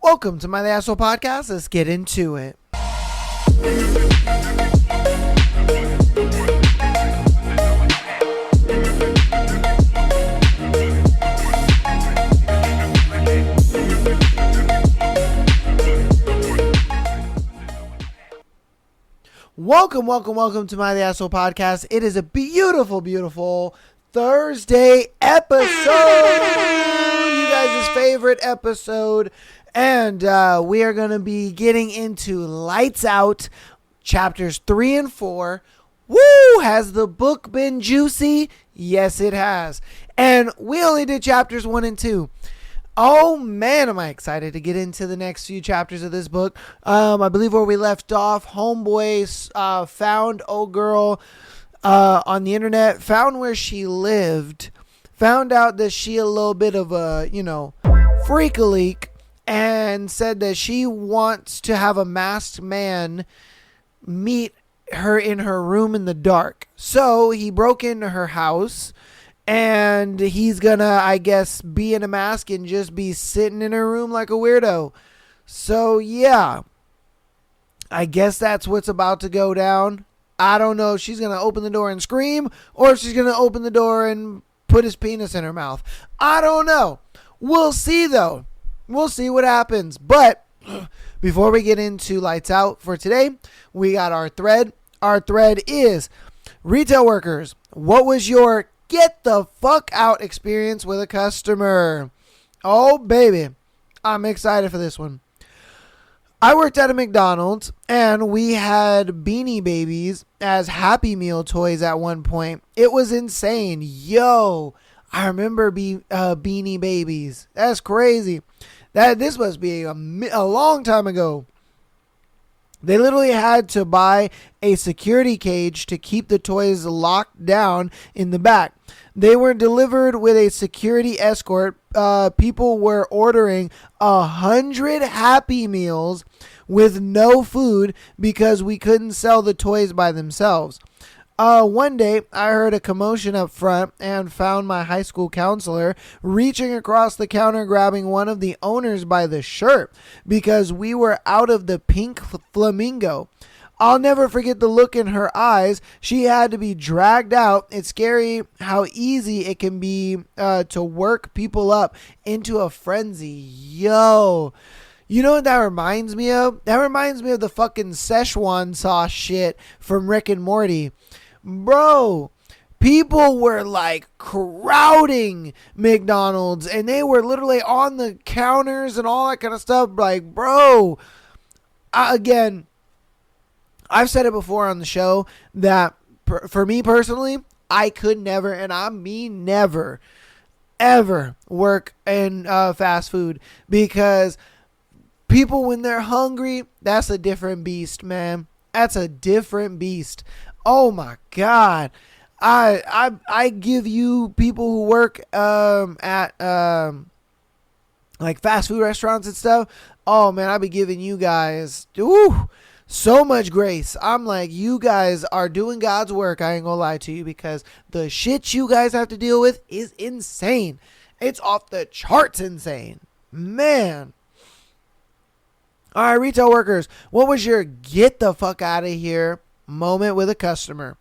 Welcome to my The Asshole Podcast. Let's get into it. Welcome to my The Asshole Podcast. It is a beautiful Thursday episode. You guys' favorite episode. And we are going to be getting into Lights Out, chapters 3 and 4. Woo! Has the book been juicy? Yes, it has. And we only did chapters 1 and 2. Oh man, am I excited to get into the next few chapters of this book. I believe where we left off, Homeboy found old girl on the internet, found where she lived, found out that she a little bit of a, freak-a-leak, and said that she wants to have a masked man meet her in her room in the dark. So he broke into her house, and he's gonna, I guess, be in a mask and just be sitting in her room like a weirdo. So yeah, I guess that's what's about to go down. I don't know if she's gonna open the door and scream, or if she's gonna open the door and put his penis in her mouth. I don't know. We'll see though. We'll see what happens. But before we get into Lights Out for today, we got our thread. Our thread is retail workers. What was your get the fuck out experience with a customer? Oh, baby. I'm excited for this one. I worked at a McDonald's, and we had Beanie Babies as Happy Meal toys at one point. It was insane. Yo, I remember Beanie Babies. That's crazy. This must be a long time ago. They literally had to buy a security cage to keep the toys locked down in the back. They were delivered with a security escort. People were ordering 100 Happy Meals with no food because we couldn't sell the toys by themselves. One day, I heard a commotion up front and found my high school counselor reaching across the counter grabbing one of the owners by the shirt because we were out of the pink flamingo. I'll never forget the look in her eyes. She had to be dragged out. It's scary how easy it can be to work people up into a frenzy. Yo. You know what that reminds me of? That reminds me of the fucking Szechuan sauce shit from Rick and Morty. Bro, people were like crowding McDonald's and they were literally on the counters and all that kind of stuff. Like, bro, again, I've said it before on the show that for me personally, I could never, and I mean never, ever work in fast food because people, when they're hungry, that's a different beast, man. That's a different beast. Oh my God. I give you people who work at like fast food restaurants and stuff. Oh man, I be giving you guys so much grace. I'm like, you guys are doing God's work. I ain't gonna lie to you, because the shit you guys have to deal with is insane. It's off the charts insane. Man. All right, retail workers, what was your get the fuck out of here moment with a customer?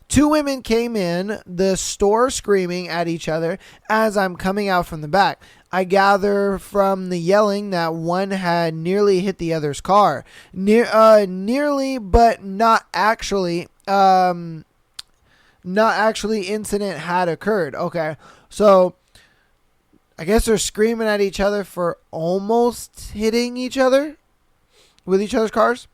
2 women came in the store screaming at each other as I'm coming out from the back. I gather from the yelling that one had nearly hit the other's car. Nearly, but not actually. Not actually incident had occurred. Okay, so I guess they're screaming at each other for almost hitting each other with each other's cars.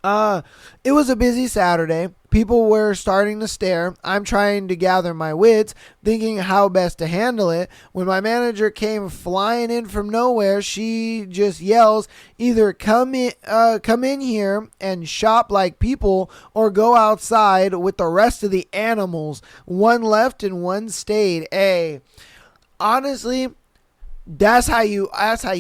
It was a busy Saturday. People were starting to stare. I'm trying to gather my wits, thinking how best to handle it. When my manager came flying in from nowhere, she just yells, either come in here and shop like people, or go outside with the rest of the animals. One left and one stayed. Hey, honestly, that's how you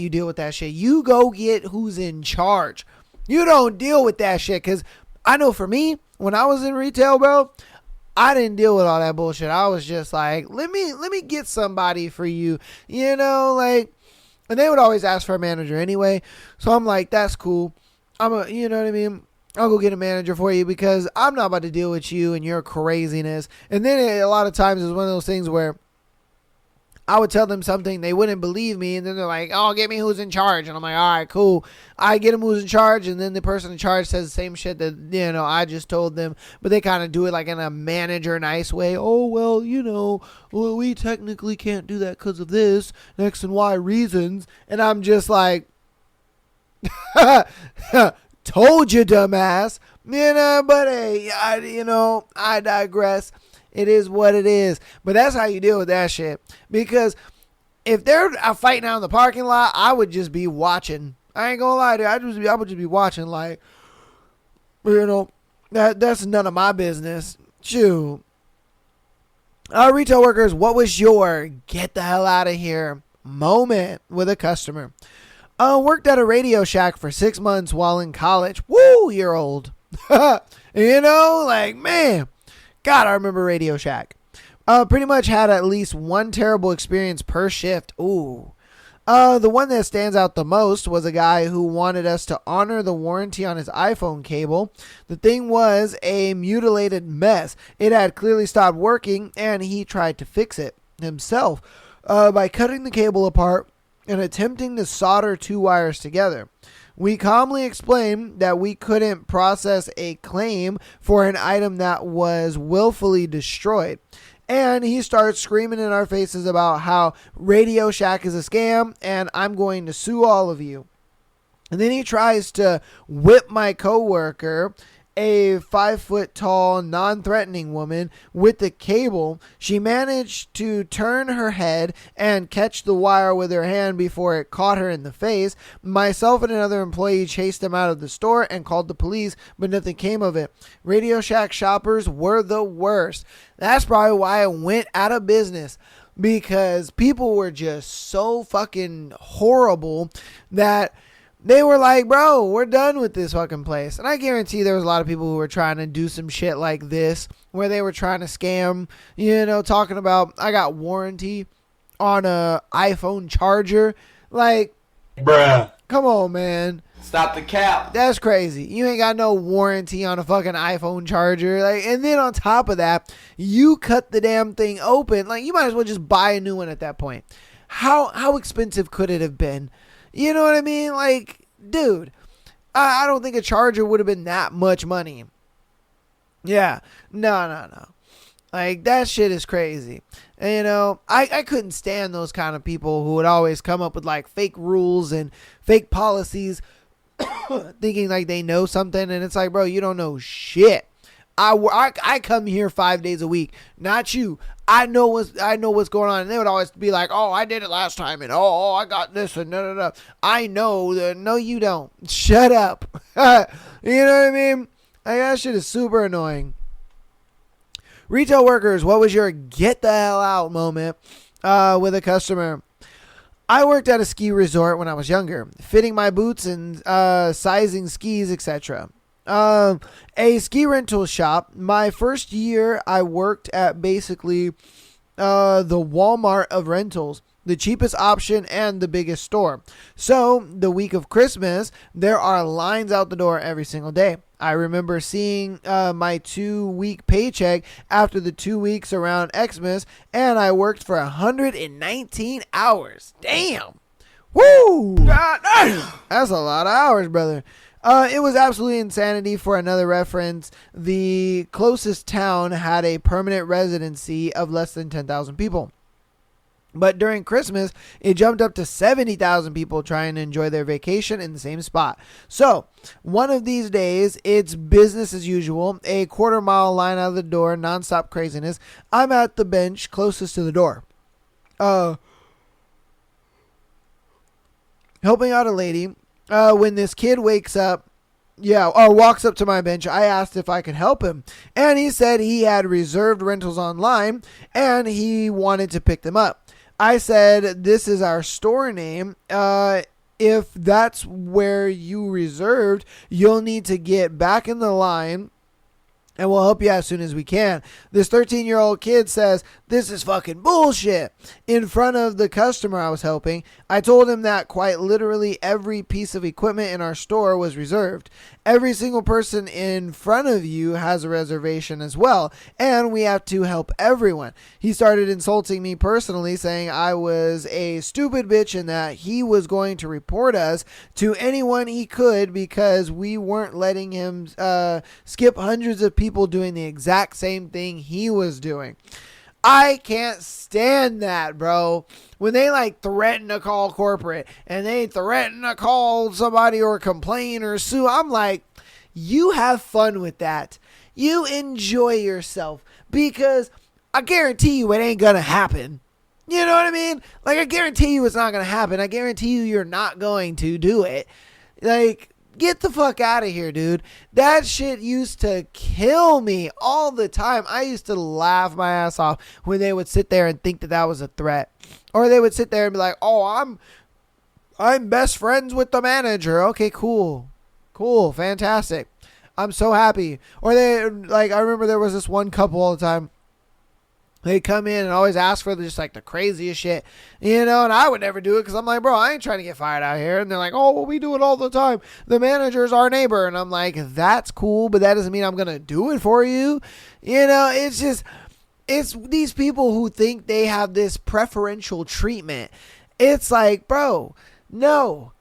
deal with that shit. You go get who's in charge. You don't deal with that shit, because I know for me, when I was in retail, bro, I didn't deal with all that bullshit. I was just like, let me get somebody for you. You know, like, And they would always ask for a manager anyway. So I'm like, that's cool. You know what I mean? I'll go get a manager for you because I'm not about to deal with you and your craziness. And then a lot of times it's one of those things where I would tell them something, they wouldn't believe me, and then they're like, oh, get me who's in charge. And I'm like, all right, cool. I get them who's in charge, and then the person in charge says the same shit that, I just told them, but they kind of do it like in a manager nice way. Oh, well, well, we technically can't do that because of this, X and Y reasons. And I'm just like, told you, dumbass. But hey, I digress. It is what it is. But that's how you deal with that shit. Because if they're fighting out in the parking lot, I would just be watching. I ain't gonna lie to you. I would just be watching like, that's none of my business. Shoot. Retail workers, what was your get the hell out of here moment with a customer? Worked at a Radio Shack for 6 months while in college. Woo, you're old. Man. God, I remember Radio Shack. Pretty much had at least one terrible experience per shift. Ooh. The one that stands out the most was a guy who wanted us to honor the warranty on his iPhone cable. The thing was a mutilated mess. It had clearly stopped working, and he tried to fix it himself by cutting the cable apart and attempting to solder 2 wires together. We calmly explained that we couldn't process a claim for an item that was willfully destroyed. And he starts screaming in our faces about how Radio Shack is a scam and I'm going to sue all of you. And then he tries to whip my coworker, a 5 foot tall, non-threatening woman, with the cable. She managed to turn her head and catch the wire with her hand before it caught her in the face. Myself and another employee chased him out of the store and called the police, but nothing came of it. Radio Shack shoppers were the worst. That's probably why it went out of business, because people were just so fucking horrible that they were like, bro, we're done with this fucking place. And I guarantee there was a lot of people who were trying to do some shit like this, where they were trying to scam, talking about, I got warranty on a iPhone charger. Like, bruh, come on, man. Stop the cap. That's crazy. You ain't got no warranty on a fucking iPhone charger. Like, and then on top of that, you cut the damn thing open. Like, you might as well just buy a new one at that point. How expensive could it have been? You know what I mean? Like, dude, I don't think a charger would have been that much money. Yeah. No. Like, that shit is crazy. And, I couldn't stand those kind of people who would always come up with, like, fake rules and fake policies thinking like they know something. And it's like, bro, you don't know shit. I come here 5 days a week, not you. I know what's going on. And they would always be like, oh, I did it last time. And oh, I got this. And no. I know that. No, you don't. Shut up. You know what I mean? Like, that shit is super annoying. Retail workers, what was your get the hell out moment with a customer? I worked at a ski resort when I was younger, fitting my boots and sizing skis, etc. A ski rental shop. My first year, I worked at basically the Walmart of rentals, the cheapest option and the biggest store. So the week of Christmas, there are lines out the door every single day. I remember seeing my 2-week paycheck after the 2 weeks around Xmas, and I worked for 119 hours. Damn. Woo! God damn. That's a lot of hours, brother. It was absolutely insanity. For another reference, the closest town had a permanent residency of less than 10,000 people. But during Christmas, it jumped up to 70,000 people trying to enjoy their vacation in the same spot. So, one of these days, it's business as usual, a quarter-mile line out of the door, nonstop craziness. I'm at the bench closest to the door. Helping out a lady. When this kid wakes up, walks up to my bench, I asked if I could help him. And he said he had reserved rentals online and he wanted to pick them up. I said, this is our store name. If that's where you reserved, you'll need to get back in the line and we'll help you as soon as we can. This 13-year-old kid says, this is fucking bullshit. In front of the customer I was helping, I told him that quite literally every piece of equipment in our store was reserved. Every single person in front of you has a reservation as well, and we have to help everyone. He started insulting me personally, saying I was a stupid bitch and that he was going to report us to anyone he could because we weren't letting him skip hundreds of people doing the exact same thing he was doing. I can't stand that, bro. When they like threaten to call corporate and they threaten to call somebody or complain or sue, I'm like, you have fun with that. You enjoy yourself, because I guarantee you it ain't gonna happen. You know what I mean? Like, I guarantee you it's not gonna happen. I guarantee you you're not going to do it. Like, get the fuck out of here, dude. That shit used to kill me all the time. I used to laugh my ass off when they would sit there and think that that was a threat. Or they would sit there and be like, oh, I'm best friends with the manager. Okay, cool. Cool. Fantastic. I'm so happy. Or they, like, I remember there was this one couple all the time. They come in and always ask for just like the craziest shit, you know, and I would never do it because I'm like, bro, I ain't trying to get fired out here. And they're like, oh, well, we do it all the time. The manager's our neighbor. And I'm like, that's cool, but that doesn't mean I'm going to do it for you. You know, it's just, it's these people who think they have this preferential treatment. It's like, bro, no,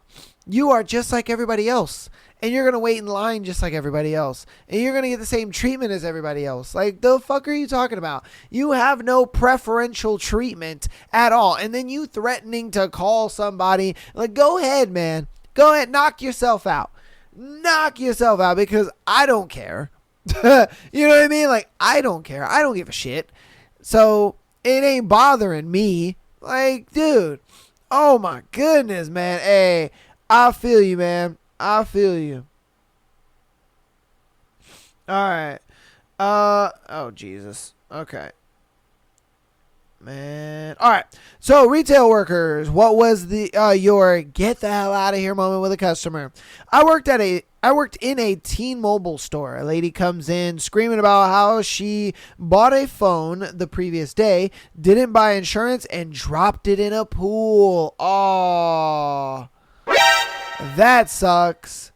you are just like everybody else. And you're going to wait in line just like everybody else. And you're going to get the same treatment as everybody else. Like, the fuck are you talking about? You have no preferential treatment at all. And then you threatening to call somebody. Like, go ahead, man. Go ahead. Knock yourself out. Knock yourself out, because I don't care. You know what I mean? Like, I don't care. I don't give a shit. So it ain't bothering me. Like, dude. Oh, my goodness, man. Hey, I feel you, man. I feel you. All right. Oh, Jesus. Okay. Man. All right. So, retail workers, what was the your get the hell out of here moment with a customer? I worked in a T-Mobile store. A lady comes in screaming about how she bought a phone the previous day, didn't buy insurance, and dropped it in a pool. Oh. That sucks.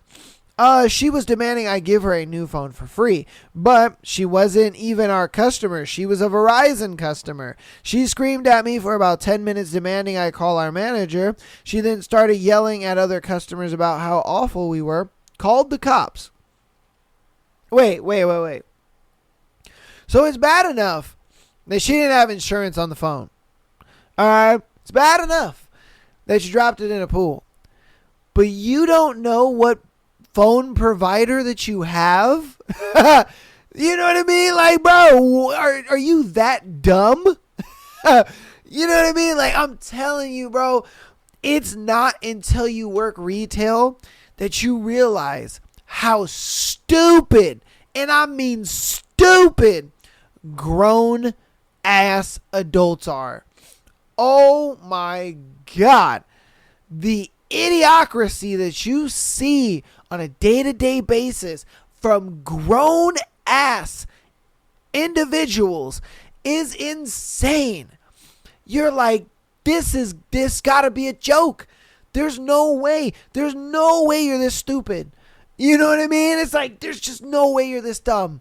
She was demanding I give her a new phone for free, but she wasn't even our customer. She was a Verizon customer. She screamed at me for about 10 minutes demanding I call our manager. She then started yelling at other customers about how awful we were. Called the cops. Wait. So it's bad enough that she didn't have insurance on the phone. Alright? It's bad enough that she dropped it in a pool. But you don't know what phone provider that you have? You know what I mean? Like, bro, are you that dumb? You know what I mean? Like, I'm telling you, bro, it's not until you work retail that you realize how stupid, and I mean stupid, grown ass adults are. Oh my God. The idiocracy that you see on a day-to-day basis from grown ass individuals is insane. You're like, this gotta be a joke. There's no way you're this stupid. You know what I mean? It's like, there's just no way you're this dumb.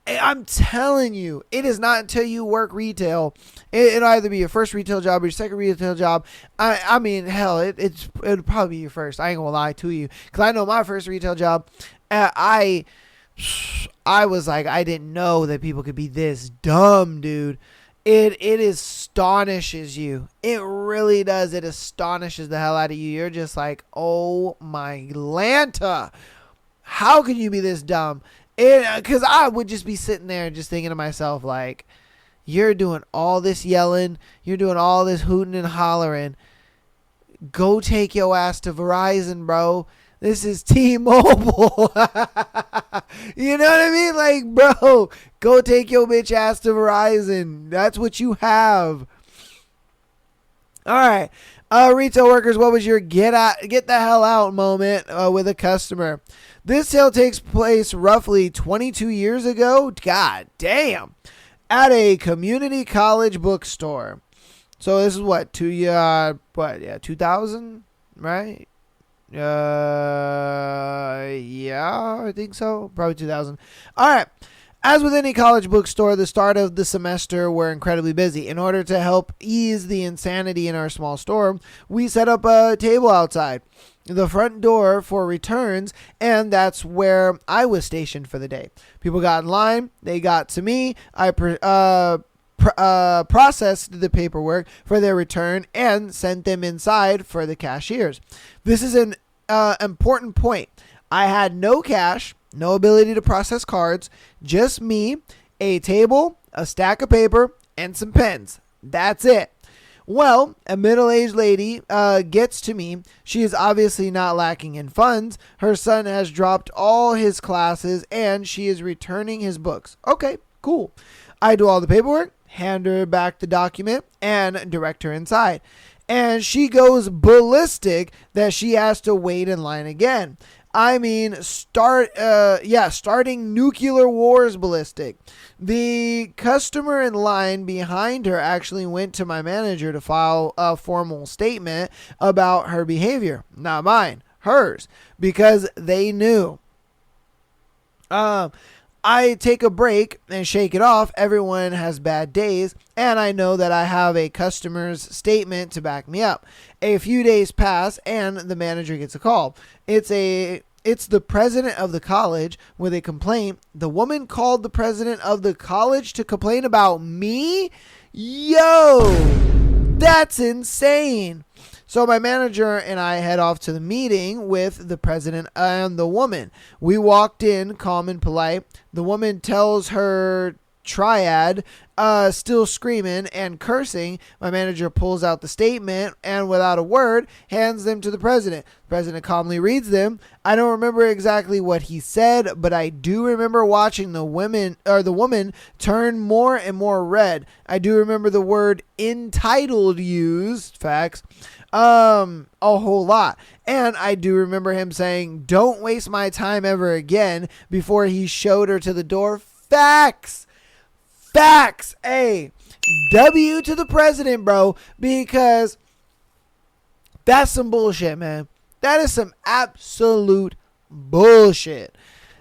I'm telling you, it is not until you work retail. It'll either be your first retail job or your second retail job. I mean, hell, it'll probably be your first. I ain't gonna lie to you, because I know my first retail job, I was like, I didn't know that people could be this dumb, dude. It astonishes you. It really does. It astonishes the hell out of you. You're just like, oh my Lanta, how can you be this dumb? Because I would just be sitting there just thinking to myself, like, you're doing all this yelling, you're doing all this hooting and hollering. Go take your ass to Verizon, bro. This is T-Mobile. You know what I mean? Like, bro, go take your bitch ass to Verizon. That's what you have. All right. Retail workers, what was your get the hell out moment with a customer? This sale takes place roughly 22 years ago. God damn. At a community college bookstore. So this is what, 2000, right? Yeah, I think so. Probably 2000. All right. As with any college bookstore, the start of the semester were incredibly busy. In order to help ease the insanity in our small store, we set up a table outside the front door for returns, and that's where I was stationed for the day. People got in line. They got to me. I processed the paperwork for their return and sent them inside for the cashiers. This is an important point. I had no cash, no ability to process cards, just me, a table, a stack of paper, and some pens. That's it. Well, a middle-aged lady gets to me. She is obviously not lacking in funds. Her son has dropped all his classes, and she is returning his books. Okay, cool. I do all the paperwork, hand her back the document, and direct her inside. And she goes ballistic that she has to wait in line again. I mean, starting nuclear wars ballistic. The customer in line behind her actually went to my manager to file a formal statement about her behavior. Not mine, hers, because they knew. I take a break and shake it off. Everyone has bad days, and I know that I have a customer's statement to back me up. A few days pass, and the manager gets a call. It's the president of the college with a complaint. The woman called the president of the college to complain about me? Yo, that's insane. So my manager and I head off to the meeting with the president and the woman. We walked in calm and polite. The woman tells her triad, still screaming and cursing. My manager pulls out the statement and without a word hands them to the president. The president calmly reads them. I don't remember exactly what he said, but I do remember watching the woman turn more and more red. I do remember the word entitled used, facts, a whole lot. And I do remember him saying, "Don't waste my time ever again," before he showed her to the door. Facts. Hey, W to the president, bro, because that's some bullshit, man. That is some absolute bullshit.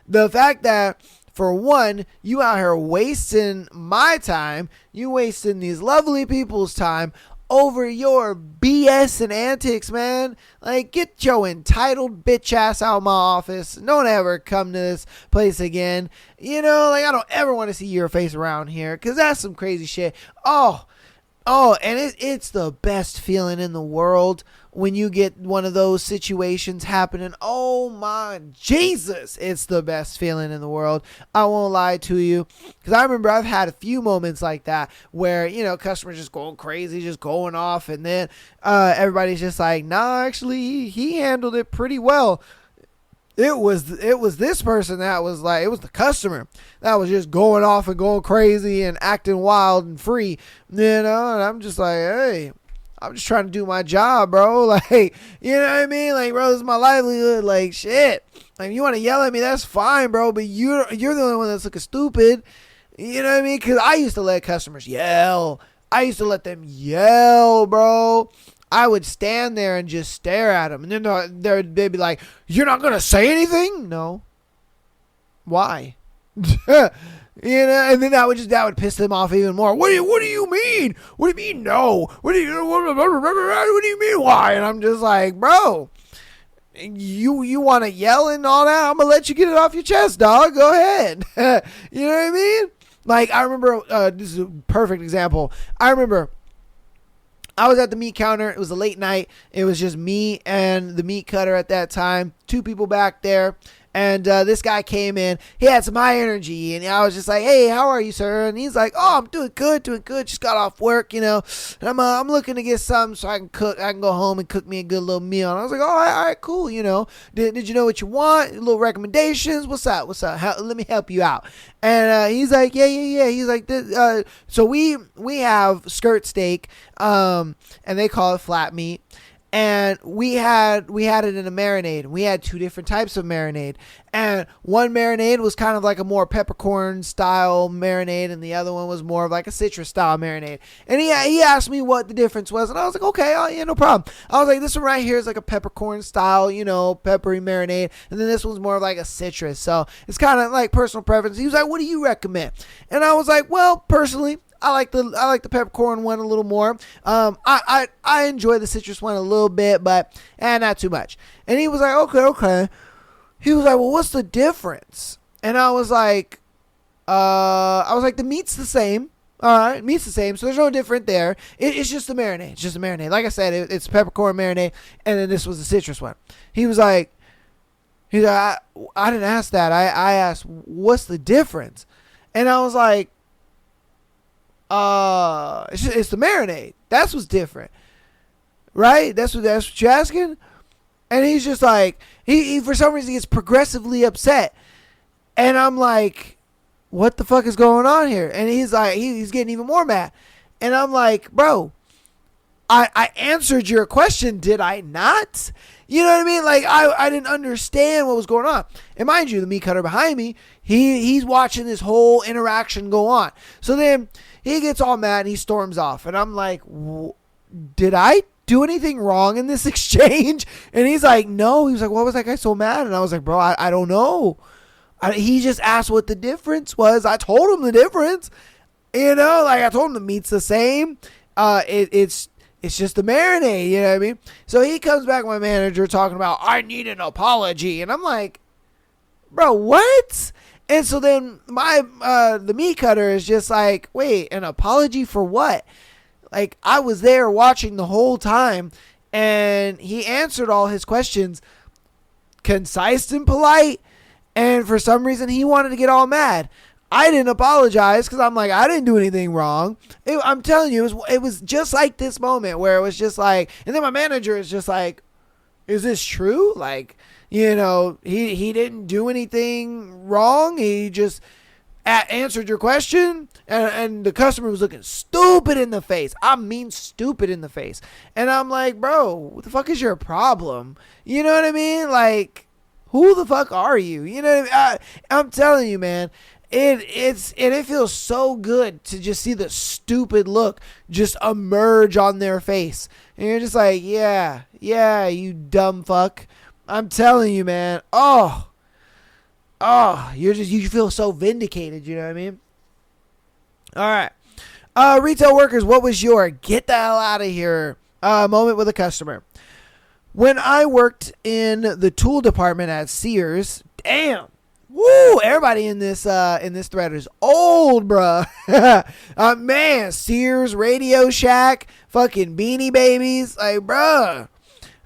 The fact that, for one, you out here wasting my time, you wasting these lovely people's time over your BS and antics, man. Like, get your entitled bitch ass out of my office. Don't ever come to this place again. You know, like, I don't ever want to see your face around here, because that's some crazy shit. Oh, and it's the best feeling in the world when you get one of those situations happening. Oh my Jesus, it's the best feeling in the world. I won't lie to you, because I remember I've had a few moments like that where, you know, customers just going crazy, just going off, and then everybody's just like, nah, actually he handled it pretty well. It was this person that was like, it was the customer that was just going off and going crazy and acting wild and free, you know. And I'm just like, hey, I'm just trying to do my job, bro. Like, you know what I mean? Like, bro, this is my livelihood. Like, shit. Like, if you want to yell at me, that's fine, bro. But you're the only one that's looking stupid. You know what I mean? Because I used to let customers yell. I used to let them yell, bro. I would stand there and just stare at them. And then they'd be like, "You're not going to say anything?" No. Why? You know, and then that would piss them off even more. What do you mean? What do you mean no? What do you mean why? And I'm just like, bro, you want to yell and all that? I'm gonna let you get it off your chest, dog. Go ahead. You know what I mean? Like, I remember, this is a perfect example. I remember I was at the meat counter. It was a late night. It was just me and the meat cutter at that time. 2 people back there. And this guy came in. He had some high energy. And I was just like, "Hey, how are you, sir?" And he's like, "Oh, I'm doing good. Just got off work, you know. And I'm looking to get something so I can cook. I can go home and cook me a good little meal." And I was like, all right, cool, you know. Did you know what you want? Little recommendations? What's up? Let me help you out. And he's like, yeah. He's like, so we have skirt steak, and they call it flat meat. and we had it in a marinade. We had two different types of marinade, and one marinade was kind of like a more peppercorn style marinade, and the other one was more of like a citrus style marinade. And he asked me what the difference was, and I was like, okay, oh, yeah, no problem. I was like, this one right here is like a peppercorn style, peppery marinade, and then this one's more of like a citrus. So it's kind of like personal preference. He was like, what do you recommend? And I was like, well, personally, I like the peppercorn one a little more. I enjoy the citrus one a little bit, but not too much. And he was like, okay. He was like, well, what's the difference? And I was like, the meat's the same. All right, meat's the same, so there's no different there. It's just the marinade. It's just the marinade. Like I said, it's peppercorn marinade, and then this was the citrus one. He's like, I didn't ask that. I asked, what's the difference? And I was like, it's the marinade. That's what's different, right? That's what you're asking. And he's just like, he for some reason gets progressively upset, and I'm like, what the fuck is going on here? And he's like, he's getting even more mad, and I'm like, bro, I answered your question, did I not? You know what I mean? Like, I didn't understand what was going on. And mind you, the meat cutter behind me, he's watching this whole interaction go on. So then he gets all mad and he storms off. And I'm like, did I do anything wrong in this exchange? And he's like, no. He was like, what was that guy so mad? And I was like, bro, I don't know. He just asked what the difference was. I told him the difference. I told him the meat's the same. It's just the marinade, you know what I mean? So he comes back, my manager, talking about, I need an apology. And I'm like, bro, what? And so then the meat cutter is just like, wait, an apology for what? Like, I was there watching the whole time, and he answered all his questions concise and polite, and for some reason he wanted to get all mad. I didn't apologize because I'm like, I didn't do anything wrong. I'm telling you, it was just like this moment where it was just like, and then my manager is just like, is this true? Like, he didn't do anything wrong. He just answered your question, and the customer was looking stupid in the face. I mean, stupid in the face. And I'm like, bro, what the fuck is your problem? You know what I mean? Like, who the fuck are you? You know what I mean? I'm telling you, man. It feels so good to just see the stupid look just emerge on their face. And you're just like, yeah, you dumb fuck. I'm telling you, man. Oh, you feel so vindicated, you know what I mean? All right. Retail workers, what was your get the hell out of here moment with a customer? When I worked in the tool department at Sears, damn. Woo! Everybody in this thread is old, bruh. Man, Sears, Radio Shack, fucking Beanie Babies, like, bruh.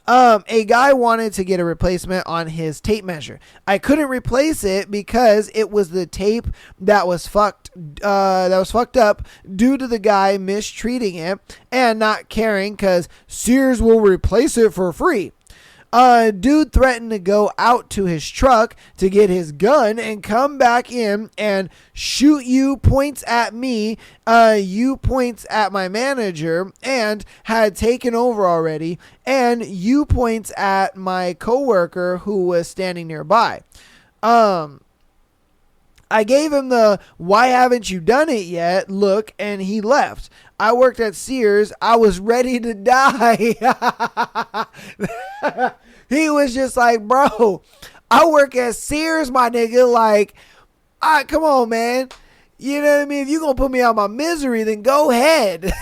A guy wanted to get a replacement on his tape measure. I couldn't replace it because it was the tape that was fucked up due to the guy mistreating it and not caring because Sears will replace it for free. Dude threatened to go out to his truck to get his gun and come back in and shoot you, points at me, you points at my manager, and had taken over already, and you points at my coworker who was standing nearby. I gave him the why haven't you done it yet look, and he left. I worked at Sears. I was ready to die. He was just like, bro, I work at Sears, my nigga. Like, all right, come on, man. You know what I mean? If you're going to put me out my misery, then go ahead.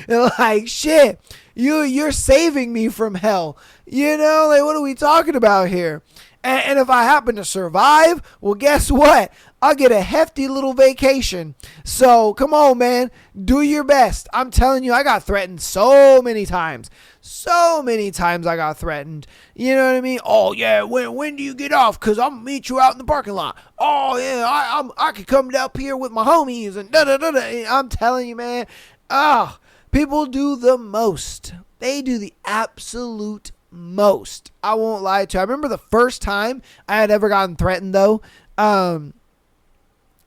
Like, shit, you're saving me from hell. You know, like, what are we talking about here? And if I happen to survive, well, guess what? I'll get a hefty little vacation. So come on, man. Do your best. I'm telling you, I got threatened so many times. So many times I got threatened. You know what I mean? Oh, yeah, when do you get off? Because I'm going to meet you out in the parking lot. Oh, yeah, I could come up here with my homies and da-da-da-da. I'm telling you, man. People do the most. They do the absolute most. I won't lie to you. I remember the first time I had ever gotten threatened, though.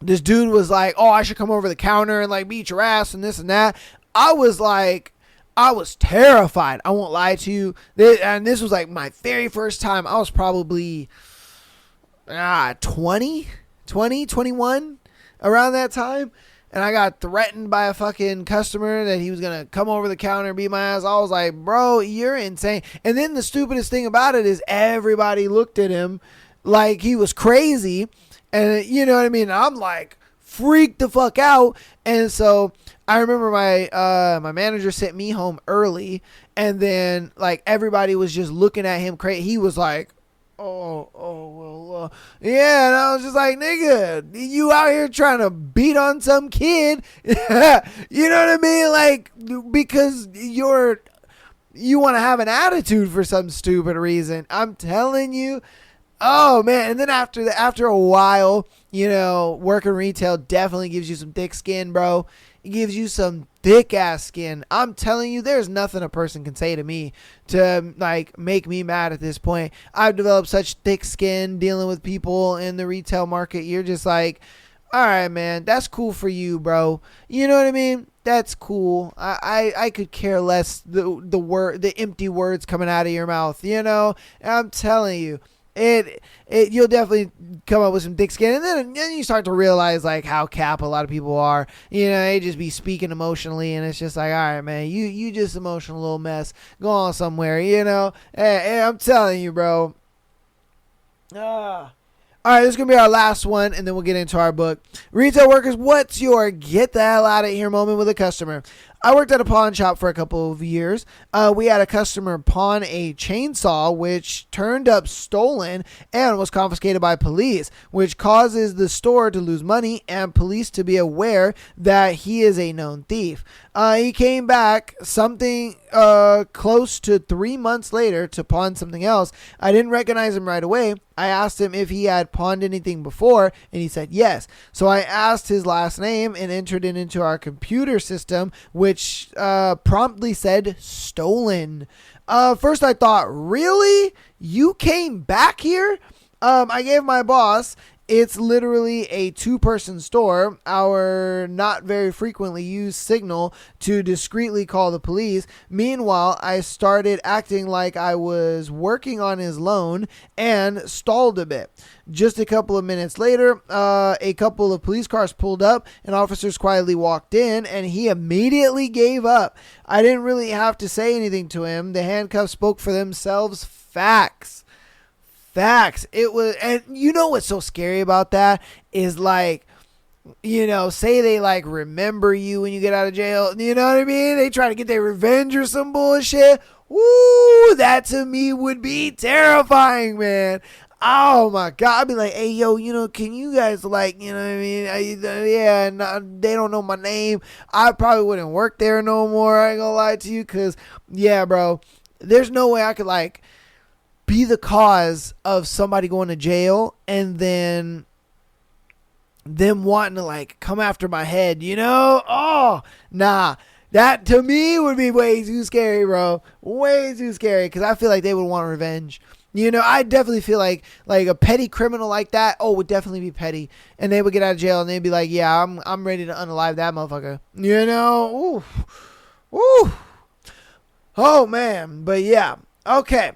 This dude was like, oh, I should come over the counter and like beat your ass and this and that. I was like, I was terrified. I won't lie to you. And this was like my very first time. I was probably 20, 21 around that time. And I got threatened by a fucking customer that he was going to come over the counter and beat my ass. I was like, bro, you're insane. And then the stupidest thing about it is everybody looked at him like he was crazy. And you know what I mean? I'm like freaked the fuck out. And so I remember my manager sent me home early. And then like everybody was just looking at him crazy. He was like, yeah, and I was just like, nigga, you out here trying to beat on some kid, you know what I mean? Like, because you want to have an attitude for some stupid reason. I'm telling you. Oh man, and then after a while, you know, working retail definitely gives you some thick skin, bro. It gives you some thick ass skin. I'm telling you, there's nothing a person can say to me to like make me mad at this point. I've developed such thick skin dealing with people in the retail market. You're just like, all right, man, that's cool for you, bro. You know what I mean? That's cool. I could care less the empty words coming out of your mouth. You know, I'm telling you. You'll definitely come up with some thick skin, and then you start to realize like how cap a lot of people are. You know, they just be speaking emotionally, and it's just like, all right, man, you just emotional little mess. Go on somewhere, you know. Hey, I'm telling you, bro. All right, this is going to be our last one, and then we'll get into our book. Retail workers, what's your get the hell out of here moment with a customer? I worked at a pawn shop for a couple of years. We had a customer pawn a chainsaw, which turned up stolen and was confiscated by police, which causes the store to lose money and police to be aware that he is a known thief. He came back something close to 3 months later to pawn something else. I didn't recognize him right away. I asked him if he had pawned anything before, and he said yes. So I asked his last name and entered it into our computer system, which promptly said stolen. First I thought, really? You came back here? I gave my boss, it's literally a 2-person store, our not very frequently used signal to discreetly call the police. Meanwhile, I started acting like I was working on his loan and stalled a bit. Just a couple of minutes later, a couple of police cars pulled up and officers quietly walked in, and he immediately gave up. I didn't really have to say anything to him. The handcuffs spoke for themselves. Facts. It was, and you know what's so scary about that is like, you know, say they like remember you when you get out of jail. You know what I mean? They try to get their revenge or some bullshit. Woo, that to me would be terrifying, man. Oh my God. I'd be like, hey, yo, you know, can you guys like, you know what I mean? They don't know my name. I probably wouldn't work there no more. I ain't gonna lie to you. Cause yeah, bro, there's no way I could like be the cause of somebody going to jail and then them wanting to like come after my head, you know? Oh, nah. That to me would be way too scary, bro. Way too scary, because I feel like they would want revenge. You know, I definitely feel like a petty criminal like that, would definitely be petty. And they would get out of jail and they'd be like, yeah, I'm ready to unalive that motherfucker. You know? Ooh. Oh, man. But yeah. Okay.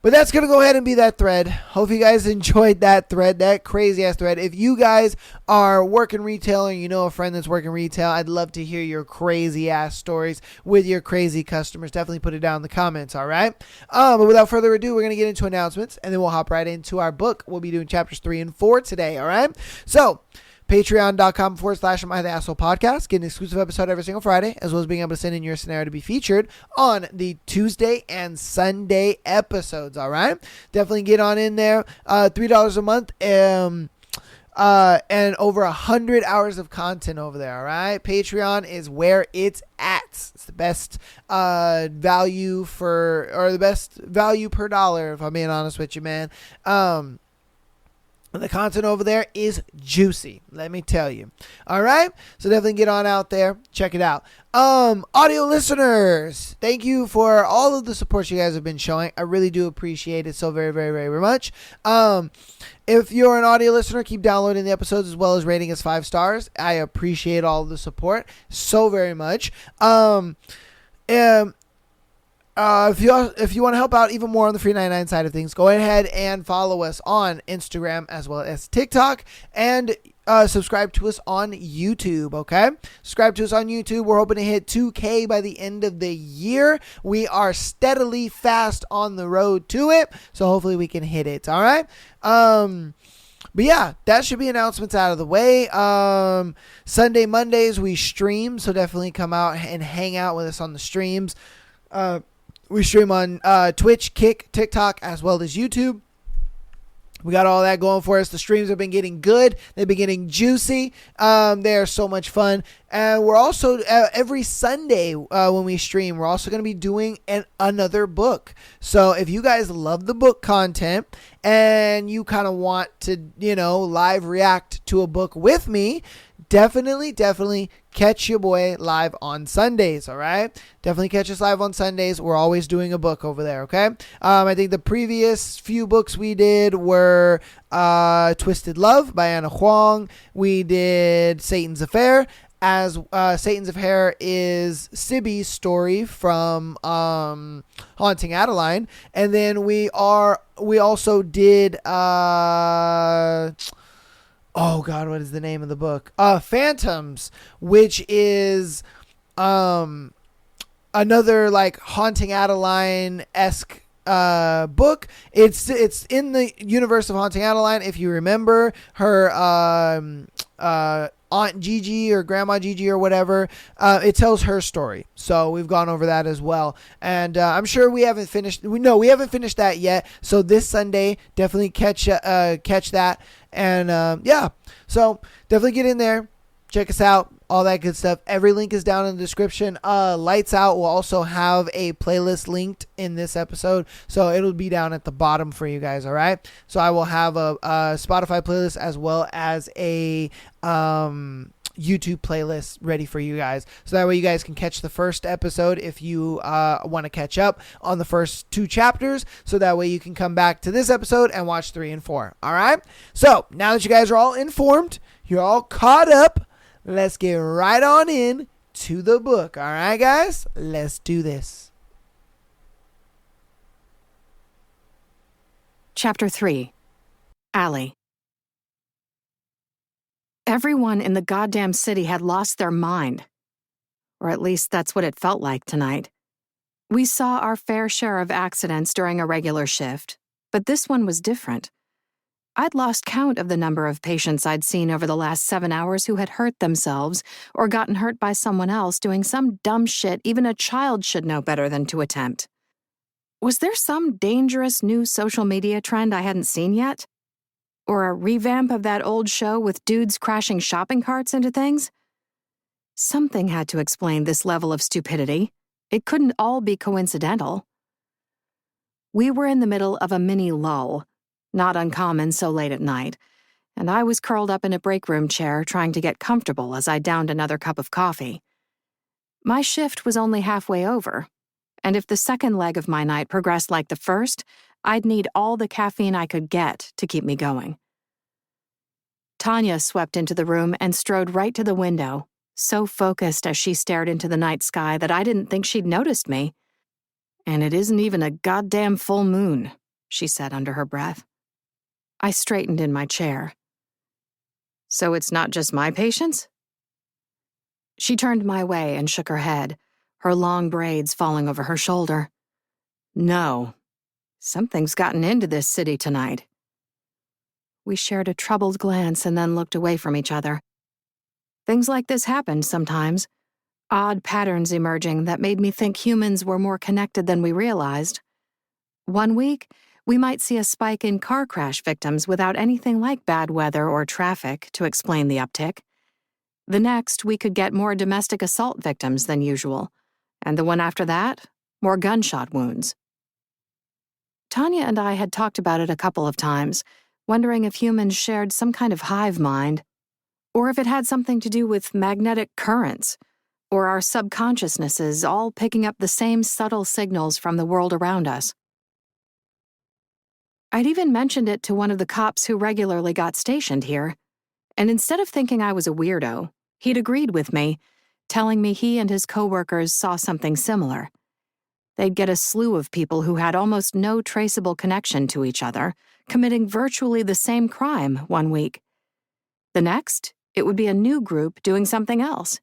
But that's going to go ahead and be that thread. Hope you guys enjoyed that thread, that crazy ass thread. If you guys are working retail or you know a friend that's working retail, I'd love to hear your crazy ass stories with your crazy customers. Definitely put it down in the comments, all right? But without further ado, we're going to get into announcements and then we'll hop right into our book. We'll be doing chapters 3 and 4 today, all right? So, Patreon.com/Am I the Asshole Podcast. Get an exclusive episode every single Friday, as well as being able to send in your scenario to be featured on the Tuesday and Sunday episodes. All right, definitely get on in there. $3 a month, and over 100 hours of content over there. All right, Patreon is where it's at. It's the best value the best value per dollar. If I'm being honest with you, man. The content over there is juicy, let me tell you. All right? So definitely get on out there. Check it out. Audio listeners, thank you for all of the support you guys have been showing. I really do appreciate it so very, very, very much. If you're an audio listener, keep downloading the episodes as well as rating us 5 stars. I appreciate all of the support so very much. if you want to help out even more on the free 99 side of things, go ahead and follow us on Instagram as well as TikTok, and subscribe to us on YouTube. Okay, subscribe to us on YouTube. We're hoping to hit 2K by the end of the year. We are steadily fast on the road to it, so hopefully we can hit it. All right. But yeah, that should be announcements out of the way. Sunday, Mondays, we stream, so definitely come out and hang out with us on the streams. We stream on Twitch, Kick, TikTok, as well as YouTube. We got all that going for us. The streams have been getting good. They've been getting juicy. They are so much fun. And we're also, every Sunday when we stream, we're also going to be doing another book. So if you guys love the book content and you kind of want to, live react to a book with me, definitely catch your boy live on Sundays. All right, definitely catch us live on Sundays. We're always doing a book over there. Okay. I think the previous few books we did were Twisted Love by Anna Huang. We did Satan's Affair, as Satan's Affair is Sibby's story from Haunting Adeline, and then we also did oh God, what is the name of the book? Phantoms, which is another like Haunting Adeline-esque book. It's in the universe of Haunting Adeline. If you remember her Aunt Gigi or Grandma Gigi or whatever, it tells her story. So we've gone over that as well. And I'm sure we haven't finished. We haven't finished that yet. So this Sunday, definitely catch that. And yeah, so definitely get in there, check us out, all that good stuff. Every link is down in the description. Lights Out will also have a playlist linked in this episode, so it'll be down at the bottom for you guys. All right, so I will have a Spotify playlist as well as a YouTube playlist ready for you guys, so that way you guys can catch the first episode if you want to catch up on the first 2 chapters, so that way you can come back to this episode and watch 3 and 4. All right, so now that you guys are all informed, you're all caught up, let's get right on in to the book. All right, guys, let's do this. Chapter 3. Allie. Everyone in the goddamn city had lost their mind. Or at least that's what it felt like tonight. We saw our fair share of accidents during a regular shift, but this one was different. I'd lost count of the number of patients I'd seen over the last 7 hours who had hurt themselves or gotten hurt by someone else doing some dumb shit even a child should know better than to attempt. Was there some dangerous new social media trend I hadn't seen yet? Or a revamp of that old show with dudes crashing shopping carts into things? Something had to explain this level of stupidity. It couldn't all be coincidental. We were in the middle of a mini lull, not uncommon so late at night, and I was curled up in a break room chair trying to get comfortable as I downed another cup of coffee. My shift was only halfway over, and if the second leg of my night progressed like the first, I'd need all the caffeine I could get to keep me going. Tanya swept into the room and strode right to the window, so focused as she stared into the night sky that I didn't think she'd noticed me. "And it isn't even a goddamn full moon," she said under her breath. I straightened in my chair. "So it's not just my patients?" She turned my way and shook her head, her long braids falling over her shoulder. "No. Something's gotten into this city tonight." We shared a troubled glance and then looked away from each other. Things like this happened sometimes, odd patterns emerging that made me think humans were more connected than we realized. One week, we might see a spike in car crash victims without anything like bad weather or traffic to explain the uptick. The next, we could get more domestic assault victims than usual, and the one after that, more gunshot wounds. Tanya and I had talked about it a couple of times, wondering if humans shared some kind of hive mind, or if it had something to do with magnetic currents, or our subconsciousnesses all picking up the same subtle signals from the world around us. I'd even mentioned it to one of the cops who regularly got stationed here, and instead of thinking I was a weirdo, he'd agreed with me, telling me he and his coworkers saw something similar. They'd get a slew of people who had almost no traceable connection to each other, committing virtually the same crime one week. The next, it would be a new group doing something else.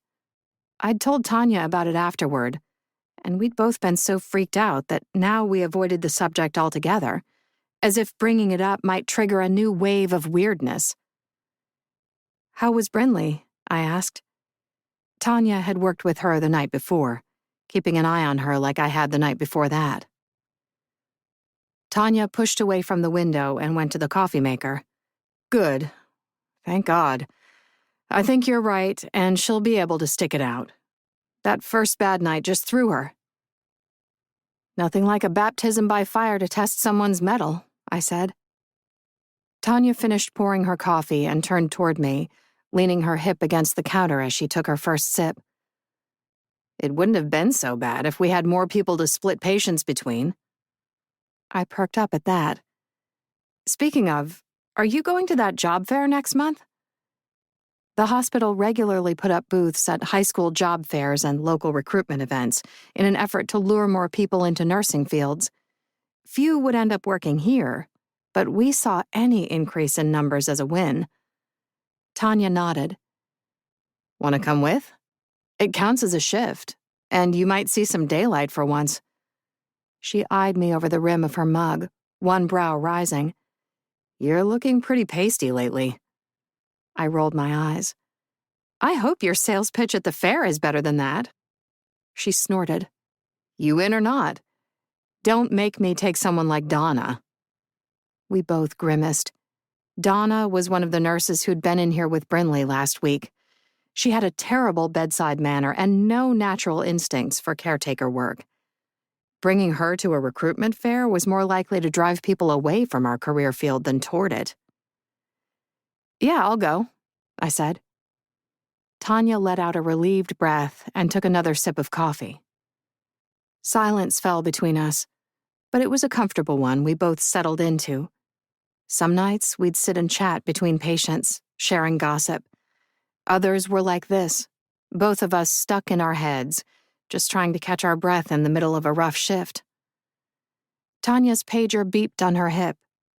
I'd told Tanya about it afterward, and we'd both been so freaked out that now we avoided the subject altogether, as if bringing it up might trigger a new wave of weirdness. "How was Brinley?" I asked. Tanya had worked with her the night before, keeping an eye on her like I had the night before that. Tanya pushed away from the window and went to the coffee maker. "Good. Thank God. I think you're right, and she'll be able to stick it out. That first bad night just threw her." "Nothing like a baptism by fire to test someone's mettle," I said. Tanya finished pouring her coffee and turned toward me, leaning her hip against the counter as she took her first sip. "It wouldn't have been so bad if we had more people to split patients between." I perked up at that. "Speaking of, are you going to that job fair next month?" The hospital regularly put up booths at high school job fairs and local recruitment events in an effort to lure more people into nursing fields. Few would end up working here, but we saw any increase in numbers as a win. Tanya nodded. "Want to come with? It counts as a shift, and you might see some daylight for once." She eyed me over the rim of her mug, one brow rising. "You're looking pretty pasty lately." I rolled my eyes. "I hope your sales pitch at the fair is better than that." She snorted. "You in or not? Don't make me take someone like Donna." We both grimaced. Donna was one of the nurses who'd been in here with Brinley last week. She had a terrible bedside manner and no natural instincts for caretaker work. Bringing her to a recruitment fair was more likely to drive people away from our career field than toward it. "Yeah, I'll go," I said. Tanya let out a relieved breath and took another sip of coffee. Silence fell between us, but it was a comfortable one we both settled into. Some nights we'd sit and chat between patients, sharing gossip. Others were like this, both of us stuck in our heads, just trying to catch our breath in the middle of a rough shift. Tanya's pager beeped on her hip,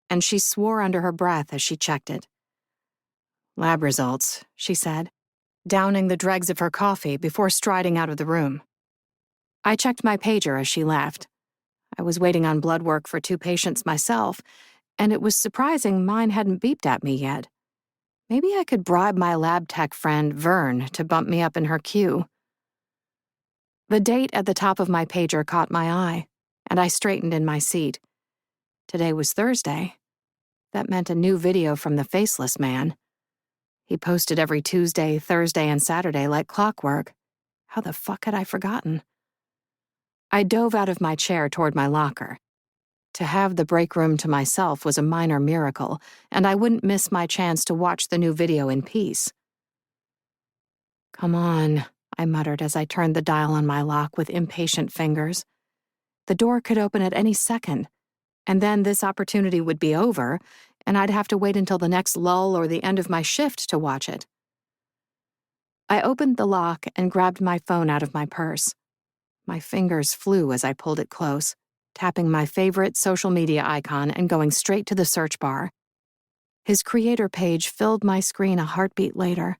and she swore under her breath as she checked it. "Lab results," she said, downing the dregs of her coffee before striding out of the room. I checked my pager as she left. I was waiting on blood work for 2 patients myself, and it was surprising mine hadn't beeped at me yet. Maybe I could bribe my lab tech friend, Vern, to bump me up in her queue. The date at the top of my pager caught my eye, and I straightened in my seat. Today was Thursday. That meant a new video from the Faceless Man. He posted every Tuesday, Thursday, and Saturday like clockwork. How the fuck had I forgotten? I dove out of my chair toward my locker. To have the break room to myself was a minor miracle, and I wouldn't miss my chance to watch the new video in peace. "Come on," I muttered as I turned the dial on my lock with impatient fingers. The door could open at any second, and then this opportunity would be over, and I'd have to wait until the next lull or the end of my shift to watch it. I opened the lock and grabbed my phone out of my purse. My fingers flew as I pulled it close, tapping my favorite social media icon and going straight to the search bar. His creator page filled my screen a heartbeat later,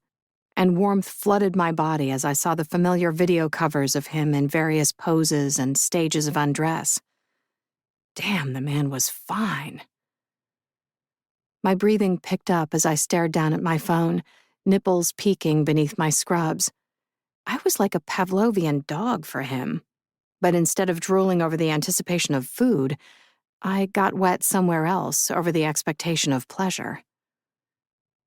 and warmth flooded my body as I saw the familiar video covers of him in various poses and stages of undress. Damn, the man was fine. My breathing picked up as I stared down at my phone, nipples peeking beneath my scrubs. I was like a Pavlovian dog for him. But instead of drooling over the anticipation of food, I got wet somewhere else over the expectation of pleasure.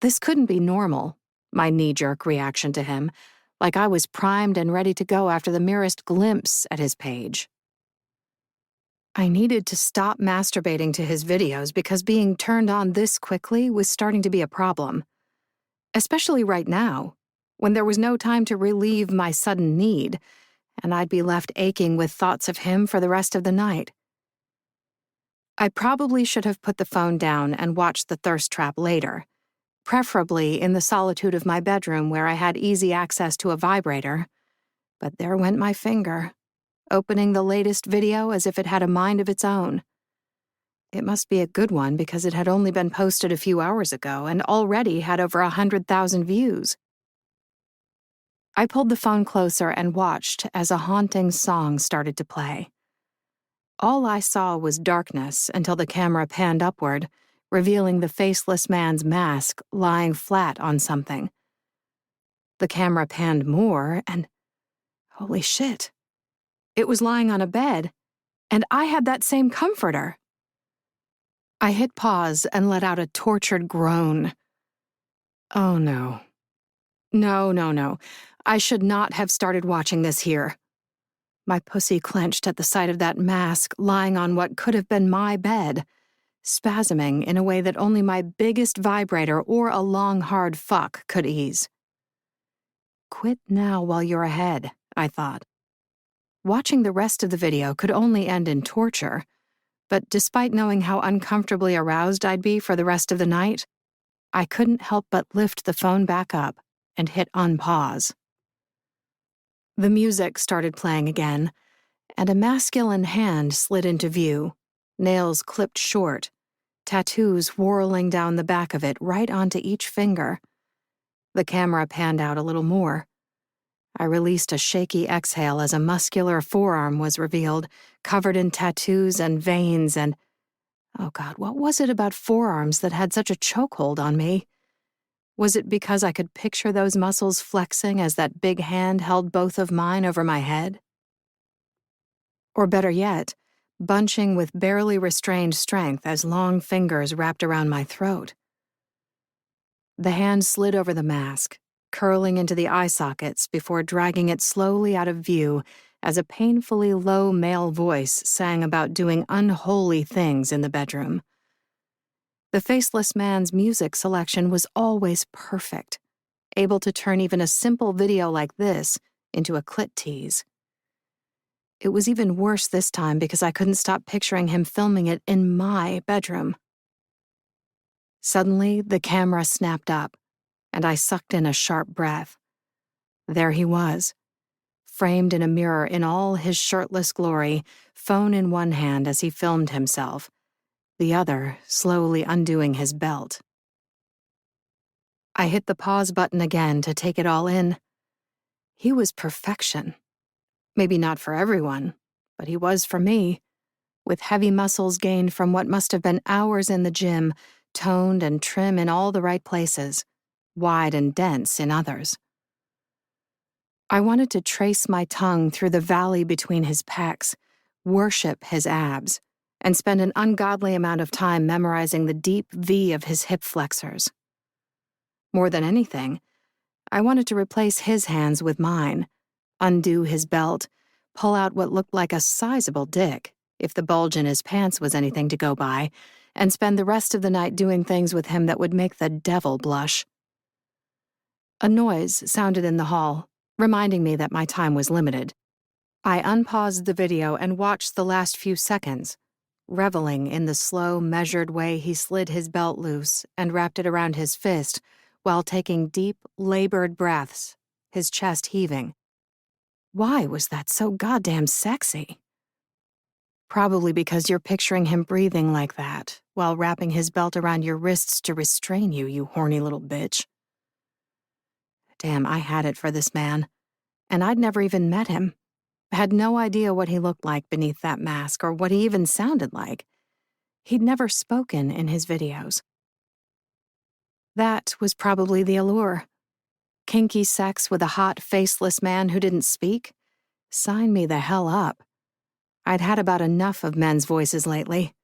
This couldn't be normal, my knee-jerk reaction to him, like I was primed and ready to go after the merest glimpse at his page. I needed to stop masturbating to his videos because being turned on this quickly was starting to be a problem. Especially right now, when there was no time to relieve my sudden need, and I'd be left aching with thoughts of him for the rest of the night. I probably should have put the phone down and watched the thirst trap later, preferably in the solitude of my bedroom where I had easy access to a vibrator. But there went my finger. opening the latest video as if it had a mind of its own. It must be a good one because it had only been posted a few hours ago and already had over 100,000 views. I pulled the phone closer and watched as a haunting song started to play. All I saw was darkness until the camera panned upward, revealing the faceless man's mask lying flat on something. The camera panned more and, holy shit, it was lying on a bed, and I had that same comforter. I hit pause and let out a tortured groan. Oh no. No. I should not have started watching this here. My pussy clenched at the sight of that mask lying on what could have been my bed, spasming in a way that only my biggest vibrator or a long, hard fuck could ease. Quit now while you're ahead, I thought. Watching the rest of the video could only end in torture, but despite knowing how uncomfortably aroused I'd be for the rest of the night, I couldn't help but lift the phone back up and hit unpause. The music started playing again, and a masculine hand slid into view, nails clipped short, tattoos whirling down the back of it right onto each finger. The camera panned out a little more. I released a shaky exhale as a muscular forearm was revealed, covered in tattoos and veins and, oh God, what was it about forearms that had such a chokehold on me? Was it because I could picture those muscles flexing as that big hand held both of mine over my head? Or better yet, bunching with barely restrained strength as long fingers wrapped around my throat? The hand slid over the mask, curling into the eye sockets before dragging it slowly out of view as a painfully low male voice sang about doing unholy things in the bedroom. The faceless man's music selection was always perfect, able to turn even a simple video like this into a clit tease. It was even worse this time because I couldn't stop picturing him filming it in my bedroom. Suddenly, the camera snapped up, and I sucked in a sharp breath. There he was, framed in a mirror in all his shirtless glory, phone in one hand as he filmed himself, the other slowly undoing his belt. I hit the pause button again to take it all in. He was perfection. Maybe not for everyone, but he was for me, with heavy muscles gained from what must have been hours in the gym, toned and trim in all the right places, wide and dense in others. I wanted to trace my tongue through the valley between his pecs, worship his abs, and spend an ungodly amount of time memorizing the deep V of his hip flexors. More than anything, I wanted to replace his hands with mine, undo his belt, pull out what looked like a sizable dick, if the bulge in his pants was anything to go by, and spend the rest of the night doing things with him that would make the devil blush. A noise sounded in the hall, reminding me that my time was limited. I unpaused the video and watched the last few seconds, reveling in the slow, measured way he slid his belt loose and wrapped it around his fist while taking deep, labored breaths, his chest heaving. Why was that so goddamn sexy? Probably because you're picturing him breathing like that while wrapping his belt around your wrists to restrain you, you horny little bitch. Damn, I had it for this man, and I'd never even met him. Had no idea what he looked like beneath that mask or what he even sounded like. He'd never spoken in his videos. That was probably the allure. Kinky sex with a hot, faceless man who didn't speak? Sign me the hell up. I'd had about enough of men's voices lately.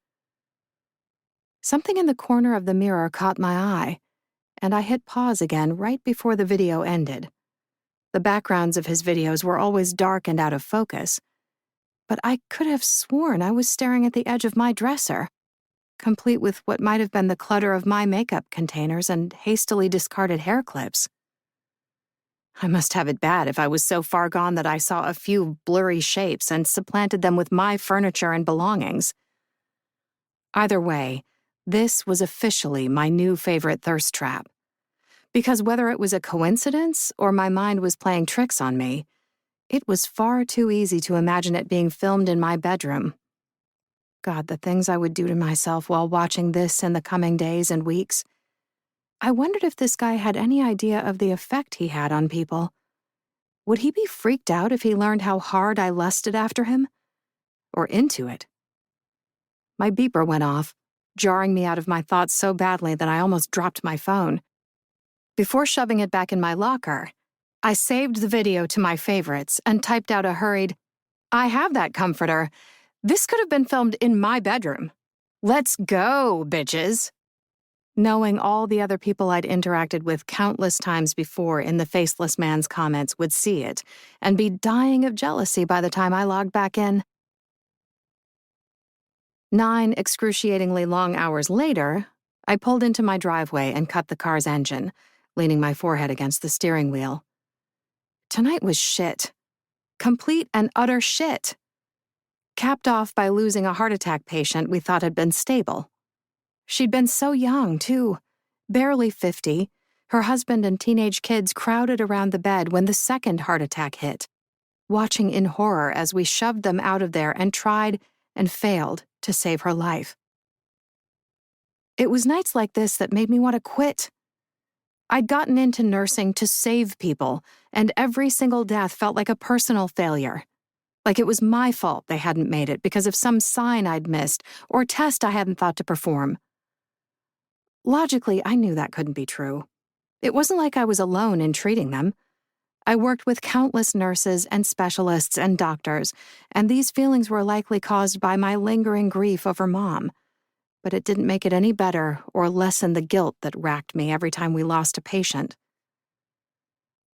Something in the corner of the mirror caught my eye, and I hit pause again right before the video ended. The backgrounds of his videos were always dark and out of focus, but I could have sworn I was staring at the edge of my dresser, complete with what might have been the clutter of my makeup containers and hastily discarded hair clips. I must have it bad if I was so far gone that I saw a few blurry shapes and supplanted them with my furniture and belongings. Either way, this was officially my new favorite thirst trap. Because whether it was a coincidence or my mind was playing tricks on me, It was far too easy to imagine it being filmed in my bedroom. God, the things I would do to myself while watching this in the coming days and weeks. I wondered if this guy had any idea of the effect he had on people. Would he be freaked out if he learned how hard I lusted after him? Or into it? My beeper went off, jarring me out of my thoughts so badly that I almost dropped my phone. Before shoving it back in my locker, I saved the video to my favorites and typed out a hurried, "I have that comforter. This could have been filmed in my bedroom. Let's go, bitches." Knowing all the other people I'd interacted with countless times before in the faceless man's comments would see it and be dying of jealousy by the time I logged back in. 9 excruciatingly long hours later, I pulled into my driveway and cut the car's engine, leaning my forehead against the steering wheel. Tonight was shit. Complete and utter shit. Capped off by losing a heart attack patient we thought had been stable. She'd been so young, too. Barely 50, her husband and teenage kids crowded around the bed when the second heart attack hit, watching in horror as we shoved them out of there and tried and failed to save her life. It was nights like this that made me want to quit. I'd gotten into nursing to save people, and every single death felt like a personal failure. Like it was my fault they hadn't made it because of some sign I'd missed or test I hadn't thought to perform. Logically, I knew that couldn't be true. It wasn't like I was alone in treating them. I worked with countless nurses and specialists and doctors, and these feelings were likely caused by my lingering grief over Mom. But it didn't make it any better or lessen the guilt that racked me every time we lost a patient.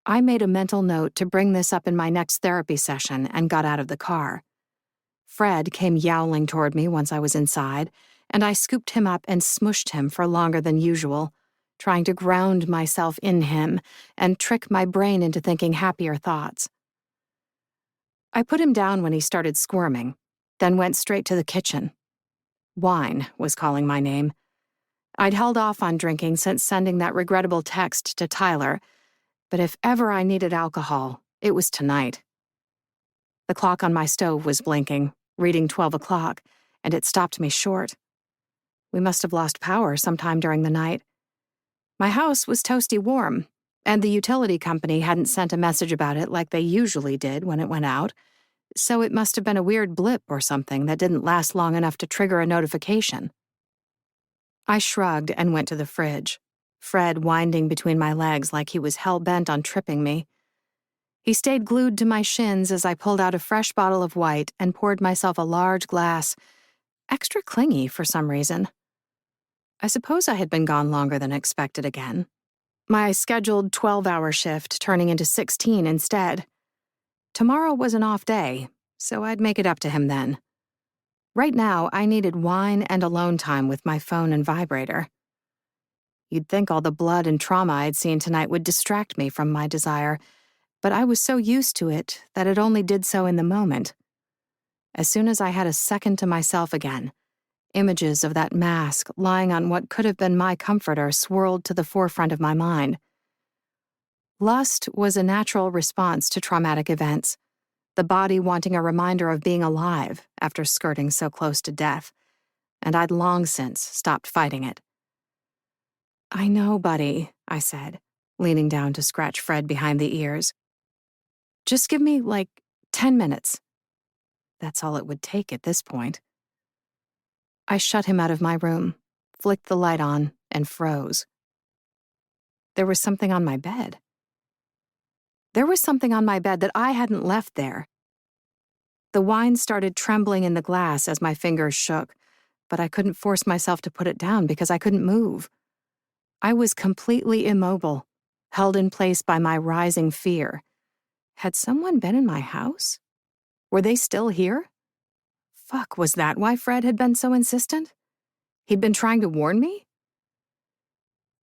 I made a mental note to bring this up in my next therapy session and got out of the car. Fred came yowling toward me once I was inside, and I scooped him up and smushed him for longer than usual, trying to ground myself in him and trick my brain into thinking happier thoughts. I put him down when he started squirming, then went straight to the kitchen. Wine was calling my name. I'd held off on drinking since sending that regrettable text to Tyler, but if ever I needed alcohol, it was tonight. The clock on my stove was blinking, reading 12 o'clock, and it stopped me short. We must have lost power sometime during the night. My house was toasty warm, and the utility company hadn't sent a message about it like they usually did when it went out, so it must have been a weird blip or something that didn't last long enough to trigger a notification. I shrugged and went to the fridge, Fred winding between my legs like he was hell-bent on tripping me. He stayed glued to my shins as I pulled out a fresh bottle of white and poured myself a large glass, extra clingy for some reason. I suppose I had been gone longer than expected again. My scheduled 12-hour shift turning into 16 instead. Tomorrow was an off day, so I'd make it up to him then. Right now, I needed wine and alone time with my phone and vibrator. You'd think all the blood and trauma I'd seen tonight would distract me from my desire, but I was so used to it that it only did so in the moment. As soon as I had a second to myself again, images of that mask lying on what could have been my comforter swirled to the forefront of my mind. Lust was a natural response to traumatic events, the body wanting a reminder of being alive after skirting so close to death, and I'd long since stopped fighting it. "I know, buddy," I said, leaning down to scratch Fred behind the ears. "Just give me, 10 minutes. That's all it would take at this point. I shut him out of my room, flicked the light on, and froze. There was something on my bed. There was something on my bed that I hadn't left there. The wine started trembling in the glass as my fingers shook, but I couldn't force myself to put it down because I couldn't move. I was completely immobile, held in place by my rising fear. Had someone been in my house? Were they still here? Fuck, was that why Fred had been so insistent? He'd been trying to warn me?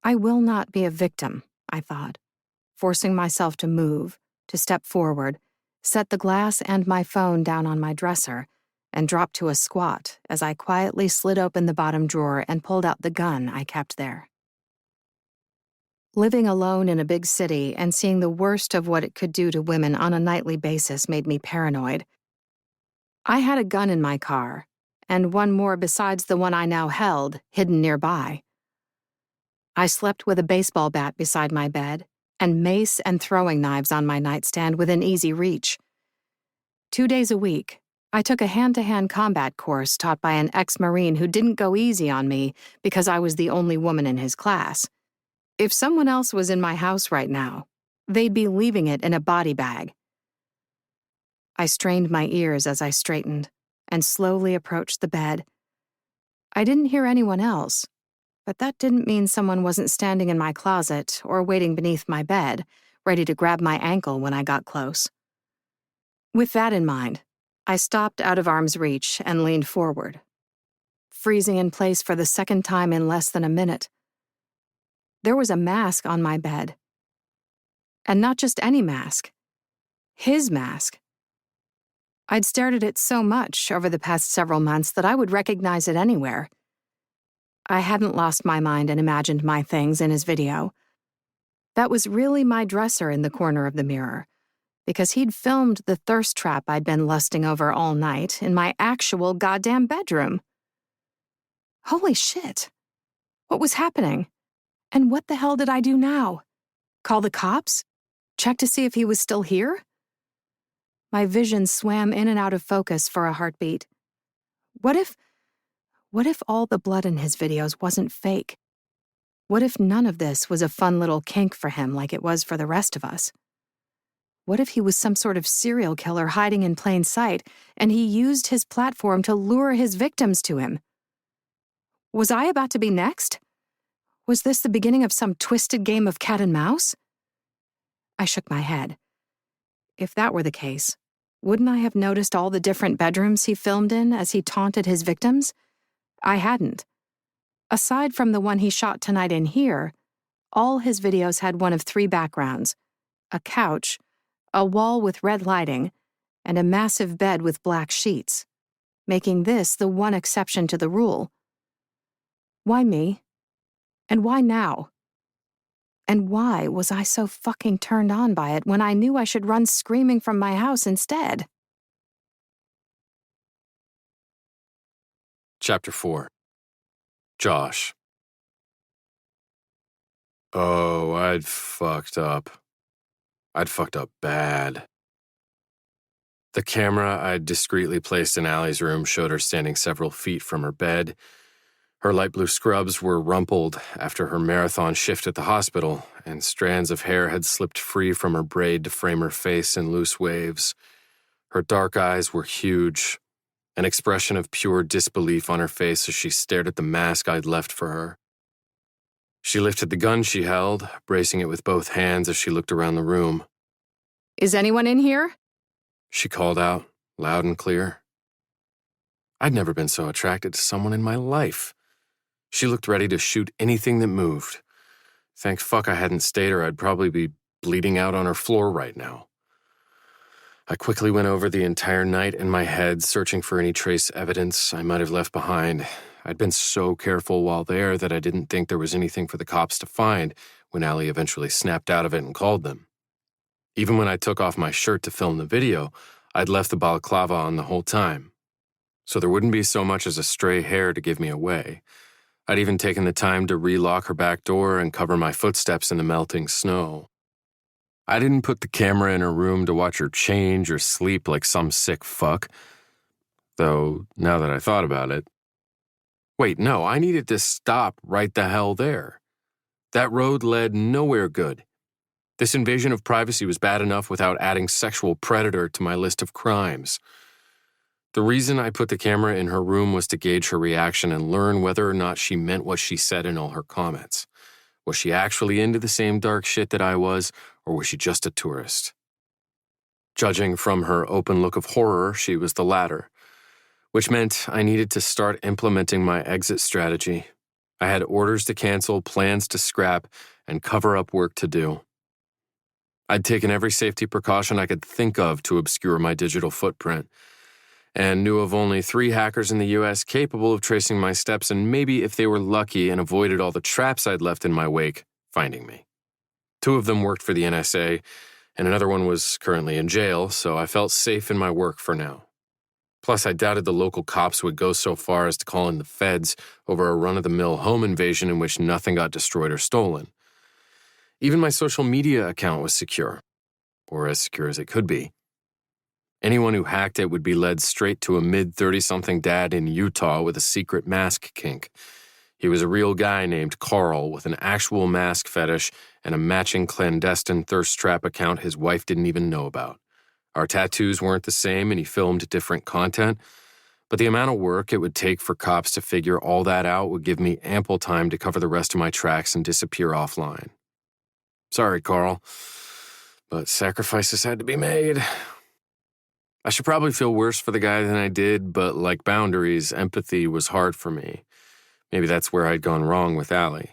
I will not be a victim, I thought, forcing myself to move, to step forward, set the glass and my phone down on my dresser, and drop to a squat as I quietly slid open the bottom drawer and pulled out the gun I kept there. Living alone in a big city and seeing the worst of what it could do to women on a nightly basis made me paranoid. I had a gun in my car, and one more besides the one I now held, hidden nearby. I slept with a baseball bat beside my bed, and mace and throwing knives on my nightstand within easy reach. 2 days a week, I took a hand-to-hand combat course taught by an ex-Marine who didn't go easy on me because I was the only woman in his class. If someone else was in my house right now, they'd be leaving it in a body bag. I strained my ears as I straightened and slowly approached the bed. I didn't hear anyone else, but that didn't mean someone wasn't standing in my closet or waiting beneath my bed, ready to grab my ankle when I got close. With that in mind, I stopped out of arm's reach and leaned forward, freezing in place for the second time in less than a minute. There was a mask on my bed. And not just any mask. His mask. I'd stared at it so much over the past several months that I would recognize it anywhere. I hadn't lost my mind and imagined my things in his video. That was really my dresser in the corner of the mirror, because he'd filmed the thirst trap I'd been lusting over all night in my actual goddamn bedroom. Holy shit. What was happening? And what the hell did I do now? Call the cops? Check to see if he was still here? My vision swam in and out of focus for a heartbeat. What if all the blood in his videos wasn't fake? What if none of this was a fun little kink for him like it was for the rest of us? What if he was some sort of serial killer hiding in plain sight, and he used his platform to lure his victims to him? Was I about to be next? Was this the beginning of some twisted game of cat and mouse? I shook my head. If that were the case, wouldn't I have noticed all the different bedrooms he filmed in as he taunted his victims? I hadn't. Aside from the one he shot tonight in here, all his videos had one of 3 backgrounds: a couch, a wall with red lighting, and a massive bed with black sheets, making this the one exception to the rule. Why me? And why now? And why was I so fucking turned on by it when I knew I should run screaming from my house instead? Chapter 4. Josh. Oh, I'd fucked up. I'd fucked up bad. The camera I'd discreetly placed in Allie's room showed her standing several feet from her bed. Her light blue scrubs were rumpled after her marathon shift at the hospital, and strands of hair had slipped free from her braid to frame her face in loose waves. Her dark eyes were huge, an expression of pure disbelief on her face as she stared at the mask I'd left for her. She lifted the gun she held, bracing it with both hands as she looked around the room. Is anyone in here? She called out, loud and clear. I'd never been so attracted to someone in my life. She looked ready to shoot anything that moved. Thank fuck I hadn't stayed or I'd probably be bleeding out on her floor right now. I quickly went over the entire night in my head, searching for any trace evidence I might have left behind. I'd been so careful while there that I didn't think there was anything for the cops to find when Allie eventually snapped out of it and called them. Even when I took off my shirt to film the video, I'd left the balaclava on the whole time. So there wouldn't be so much as a stray hair to give me away. I'd even taken the time to relock her back door and cover my footsteps in the melting snow. I didn't put the camera in her room to watch her change or sleep like some sick fuck. Though, now that I thought about it... Wait, no, I needed to stop right the hell there. That road led nowhere good. This invasion of privacy was bad enough without adding sexual predator to my list of crimes. The reason I put the camera in her room was to gauge her reaction and learn whether or not she meant what she said in all her comments. Was she actually into the same dark shit that I was, or was she just a tourist? Judging from her open look of horror, she was the latter, which meant I needed to start implementing my exit strategy. I had orders to cancel, plans to scrap, and cover-up work to do. I'd taken every safety precaution I could think of to obscure my digital footprint, and knew of only 3 hackers in the U.S. capable of tracing my steps and maybe, if they were lucky and avoided all the traps I'd left in my wake, finding me. 2 of them worked for the NSA, and another one was currently in jail, so I felt safe in my work for now. Plus, I doubted the local cops would go so far as to call in the feds over a run-of-the-mill home invasion in which nothing got destroyed or stolen. Even my social media account was secure, or as secure as it could be. Anyone who hacked it would be led straight to a mid-30-something dad in Utah with a secret mask kink. He was a real guy named Carl with an actual mask fetish and a matching clandestine thirst trap account his wife didn't even know about. Our tattoos weren't the same and he filmed different content, but the amount of work it would take for cops to figure all that out would give me ample time to cover the rest of my tracks and disappear offline. Sorry, Carl, but sacrifices had to be made. I should probably feel worse for the guy than I did, but like boundaries, empathy was hard for me. Maybe that's where I'd gone wrong with Allie.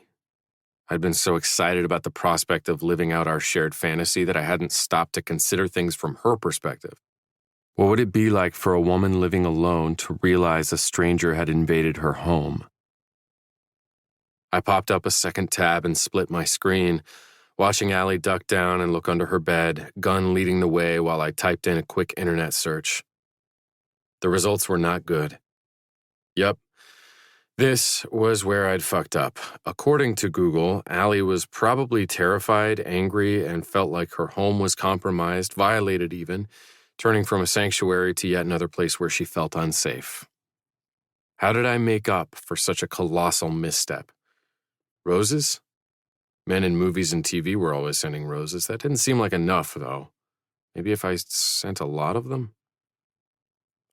I'd been so excited about the prospect of living out our shared fantasy that I hadn't stopped to consider things from her perspective. What would it be like for a woman living alone to realize a stranger had invaded her home? I popped up a second tab and split my screen, watching Allie duck down and look under her bed, gun leading the way while I typed in a quick internet search. The results were not good. Yup. This was where I'd fucked up. According to Google, Allie was probably terrified, angry, and felt like her home was compromised, violated even, turning from a sanctuary to yet another place where she felt unsafe. How did I make up for such a colossal misstep? Roses? Men in movies and TV were always sending roses. That didn't seem like enough, though. Maybe if I sent a lot of them?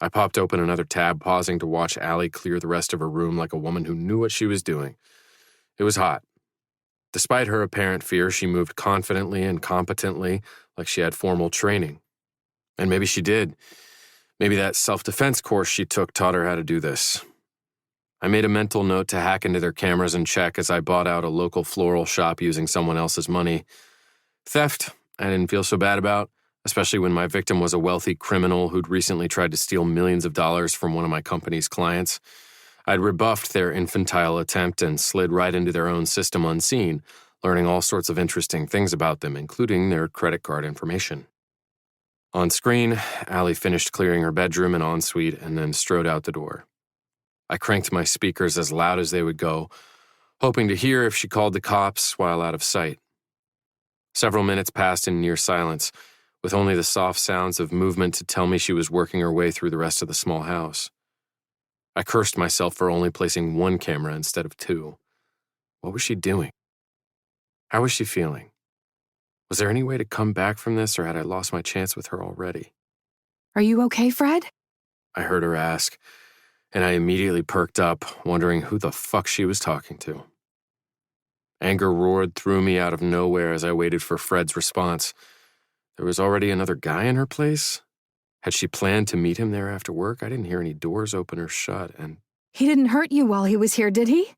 I popped open another tab, pausing to watch Allie clear the rest of her room like a woman who knew what she was doing. It was hot. Despite her apparent fear, she moved confidently and competently, like she had formal training. And maybe she did. Maybe that self-defense course she took taught her how to do this. I made a mental note to hack into their cameras and check as I bought out a local floral shop using someone else's money. Theft, I didn't feel so bad about, especially when my victim was a wealthy criminal who'd recently tried to steal millions of dollars from one of my company's clients. I'd rebuffed their infantile attempt and slid right into their own system unseen, learning all sorts of interesting things about them, including their credit card information. On screen, Allie finished clearing her bedroom and ensuite and then strode out the door. I cranked my speakers as loud as they would go, hoping to hear if she called the cops while out of sight. Several minutes passed in near silence, with only the soft sounds of movement to tell me she was working her way through the rest of the small house. I cursed myself for only placing one camera instead of 2. What was she doing? How was she feeling? Was there any way to come back from this, or had I lost my chance with her already? Are you okay, Fred? I heard her ask, and I immediately perked up, wondering who the fuck she was talking to. Anger roared through me out of nowhere as I waited for Fred's response. There was already another guy in her place? Had she planned to meet him there after work? I didn't hear any doors open or shut, and He didn't hurt you while he was here, did he?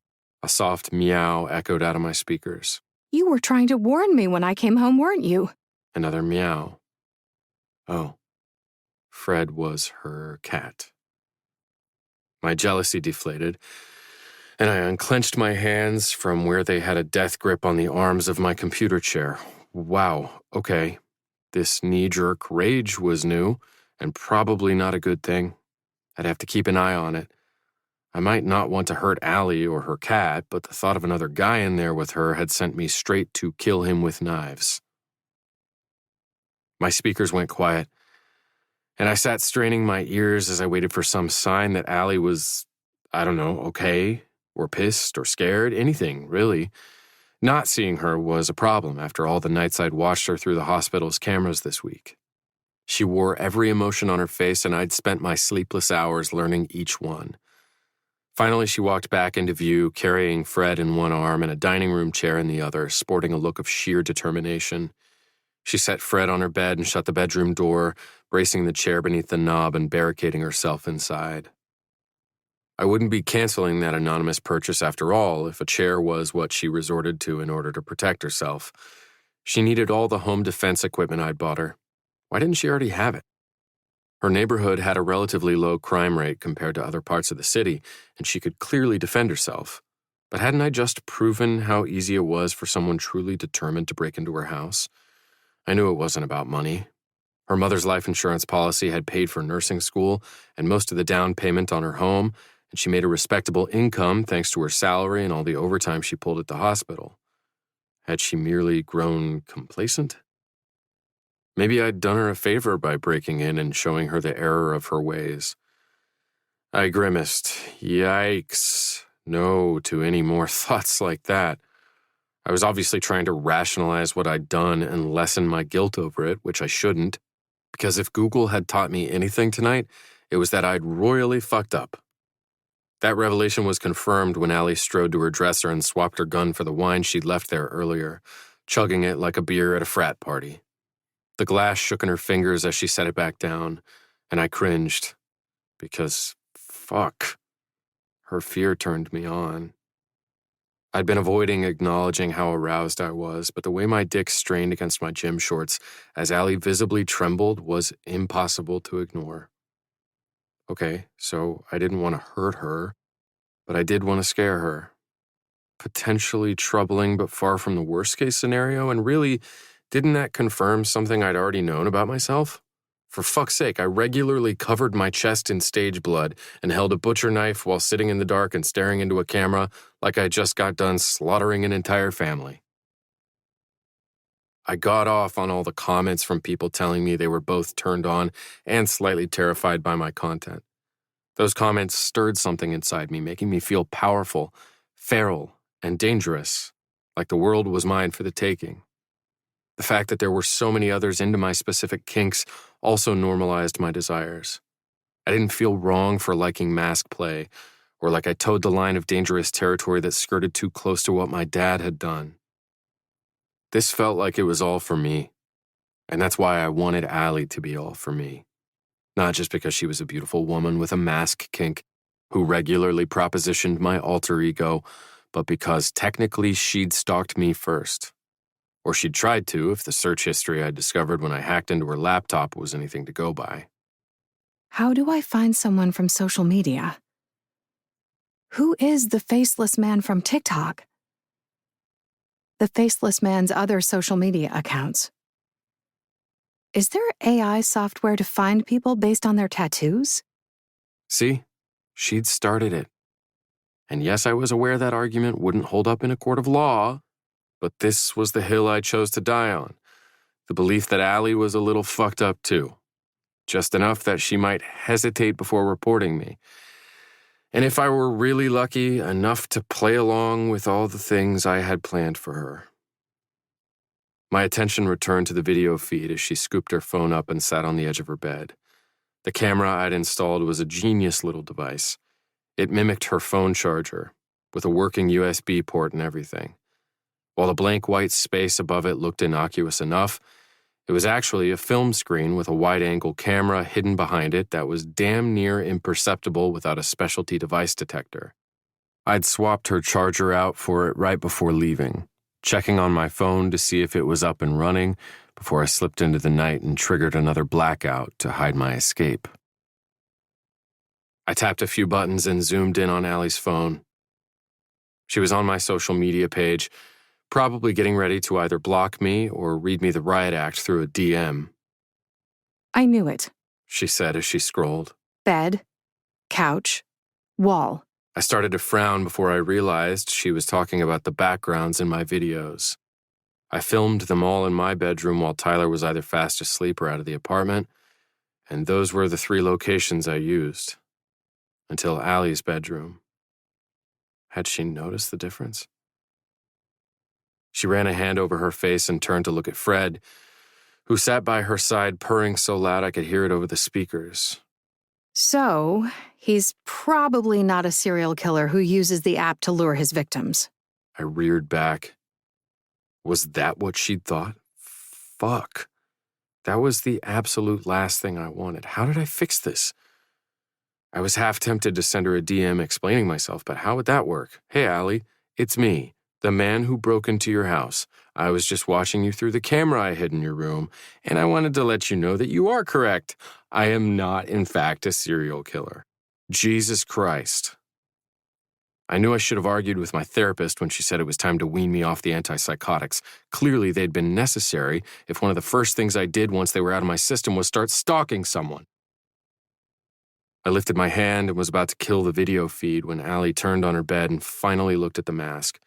a soft meow echoed out of my speakers. You were trying to warn me when I came home, weren't you? Another meow. Oh, Fred was her cat. My jealousy deflated, and I unclenched my hands from where they had a death grip on the arms of my computer chair. Wow, okay. This knee-jerk rage was new, and probably not a good thing. I'd have to keep an eye on it. I might not want to hurt Allie or her cat, but the thought of another guy in there with her had sent me straight to kill him with knives. My speakers went quiet, and I sat straining my ears as I waited for some sign that Allie was, I don't know, okay, or pissed or scared, anything, really. Not seeing her was a problem after all the nights I'd watched her through the hospital's cameras this week. She wore every emotion on her face, and I'd spent my sleepless hours learning each one. Finally, she walked back into view, carrying Fred in one arm and a dining room chair in the other, sporting a look of sheer determination. She set Fred on her bed and shut the bedroom door, bracing the chair beneath the knob and barricading herself inside. I wouldn't be canceling that anonymous purchase after all if a chair was what she resorted to in order to protect herself. She needed all the home defense equipment I'd bought her. Why didn't she already have it? Her neighborhood had a relatively low crime rate compared to other parts of the city, and she could clearly defend herself. But hadn't I just proven how easy it was for someone truly determined to break into her house? I knew it wasn't about money. Her mother's life insurance policy had paid for nursing school and most of the down payment on her home, and she made a respectable income thanks to her salary and all the overtime she pulled at the hospital. Had she merely grown complacent? Maybe I'd done her a favor by breaking in and showing her the error of her ways. I grimaced. Yikes. No to any more thoughts like that. I was obviously trying to rationalize what I'd done and lessen my guilt over it, which I shouldn't, because if Google had taught me anything tonight, it was that I'd royally fucked up. That revelation was confirmed when Allie strode to her dresser and swapped her gun for the wine she'd left there earlier, chugging it like a beer at a frat party. The glass shook in her fingers as she set it back down, and I cringed, because, fuck, her fear turned me on. I'd been avoiding acknowledging how aroused I was, but the way my dick strained against my gym shorts as Allie visibly trembled was impossible to ignore. Okay, so I didn't want to hurt her, but I did want to scare her. Potentially troubling but far from the worst-case scenario, and really, didn't that confirm something I'd already known about myself? For fuck's sake, I regularly covered my chest in stage blood and held a butcher knife while sitting in the dark and staring into a camera like I just got done slaughtering an entire family. I got off on all the comments from people telling me they were both turned on and slightly terrified by my content. Those comments stirred something inside me, making me feel powerful, feral, and dangerous, like the world was mine for the taking. The fact that there were so many others into my specific kinks also normalized my desires. I didn't feel wrong for liking mask play, or like I towed the line of dangerous territory that skirted too close to what my dad had done. This felt like it was all for me, and that's why I wanted Allie to be all for me. Not just because she was a beautiful woman with a mask kink who regularly propositioned my alter ego, but because technically she'd stalked me first. Or she'd tried to if the search history I discovered when I hacked into her laptop was anything to go by. How do I find someone from social media? Who is the faceless man from TikTok? The faceless man's other social media accounts. Is there AI software to find people based on their tattoos? See, she'd started it. And yes, I was aware that argument wouldn't hold up in a court of law, but this was the hill I chose to die on, the belief that Allie was a little fucked up too, just enough that she might hesitate before reporting me. And if I were really lucky, enough to play along with all the things I had planned for her. My attention returned to the video feed as she scooped her phone up and sat on the edge of her bed. The camera I'd installed was a genius little device. It mimicked her phone charger, with a working USB port and everything. While the blank white space above it looked innocuous enough, it was actually a film screen with a wide-angle camera hidden behind it that was damn near imperceptible without a specialty device detector. I'd swapped her charger out for it right before leaving, checking on my phone to see if it was up and running before I slipped into the night and triggered another blackout to hide my escape. I tapped a few buttons and zoomed in on Allie's phone. She was on my social media page, probably getting ready to either block me or read me the riot act through a DM. I knew it. She said as she scrolled. Bed, couch, wall. I started to frown before I realized she was talking about the backgrounds in my videos. I filmed them all in my bedroom while Tyler was either fast asleep or out of the apartment, and those were the 3 locations I used. Until Allie's bedroom. Had she noticed the difference? She ran a hand over her face and turned to look at Fred, who sat by her side purring so loud I could hear it over the speakers. So, he's probably not a serial killer who uses the app to lure his victims. I reared back. Was that what she'd thought? Fuck. That was the absolute last thing I wanted. How did I fix this? I was half tempted to send her a DM explaining myself, but how would that work? Hey, Allie, it's me. The man who broke into your house. I was just watching you through the camera I hid in your room, and I wanted to let you know that you are correct. I am not, in fact, a serial killer. Jesus Christ. I knew I should have argued with my therapist when she said it was time to wean me off the antipsychotics. Clearly, they'd been necessary if one of the first things I did once they were out of my system was start stalking someone. I lifted my hand and was about to kill the video feed when Allie turned on her bed and finally looked at the mask.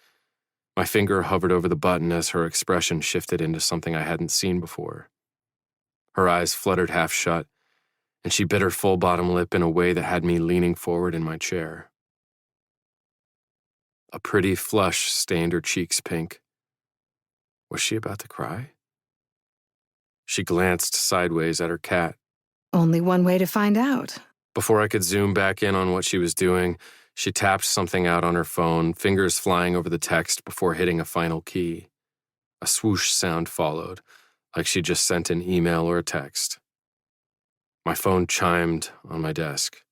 My finger hovered over the button as her expression shifted into something I hadn't seen before. Her eyes fluttered half shut, and she bit her full bottom lip in a way that had me leaning forward in my chair. A pretty flush stained her cheeks pink. Was she about to cry? She glanced sideways at her cat. Only one way to find out. Before I could zoom back in on what she was doing, she tapped something out on her phone, fingers flying over the text before hitting a final key. A swoosh sound followed, like she just sent an email or a text. My phone chimed on my desk.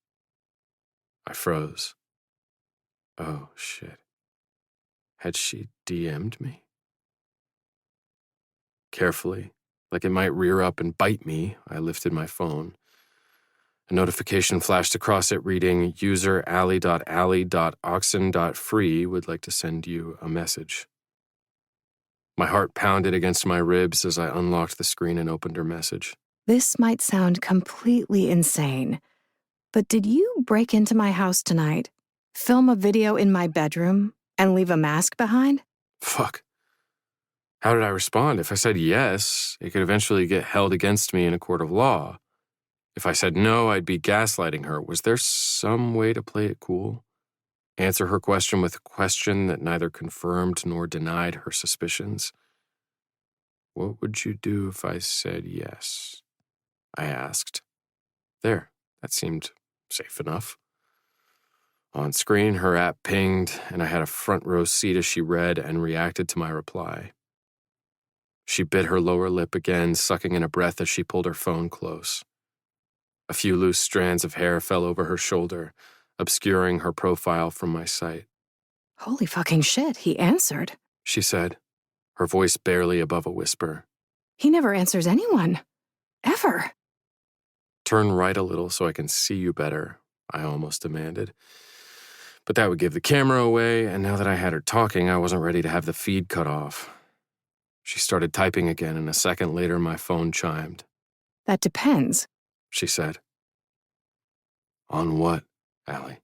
I froze. Oh, shit. Had she DM'd me? Carefully, like it might rear up and bite me, I lifted my phone. A notification flashed across it reading, user ally.ally.oxen.free would like to send you a message. My heart pounded against my ribs as I unlocked the screen and opened her message. This might sound completely insane, but did you break into my house tonight, film a video in my bedroom, and leave a mask behind? Fuck. How did I respond? If I said yes, it could eventually get held against me in a court of law. If I said no, I'd be gaslighting her. Was there some way to play it cool? Answer her question with a question that neither confirmed nor denied her suspicions? What would you do if I said yes? I asked. There, that seemed safe enough. On screen, her app pinged, and I had a front row seat as she read and reacted to my reply. She bit her lower lip again, sucking in a breath as she pulled her phone close. A few loose strands of hair fell over her shoulder, obscuring her profile from my sight. Holy fucking shit, he answered, She said, her voice barely above a whisper. He never answers anyone. Ever. Turn right a little so I can see you better, I almost demanded. But that would give the camera away, and now that I had her talking, I wasn't ready to have the feed cut off. She started typing again, and a second later my phone chimed. That depends, She said. On what, Allie?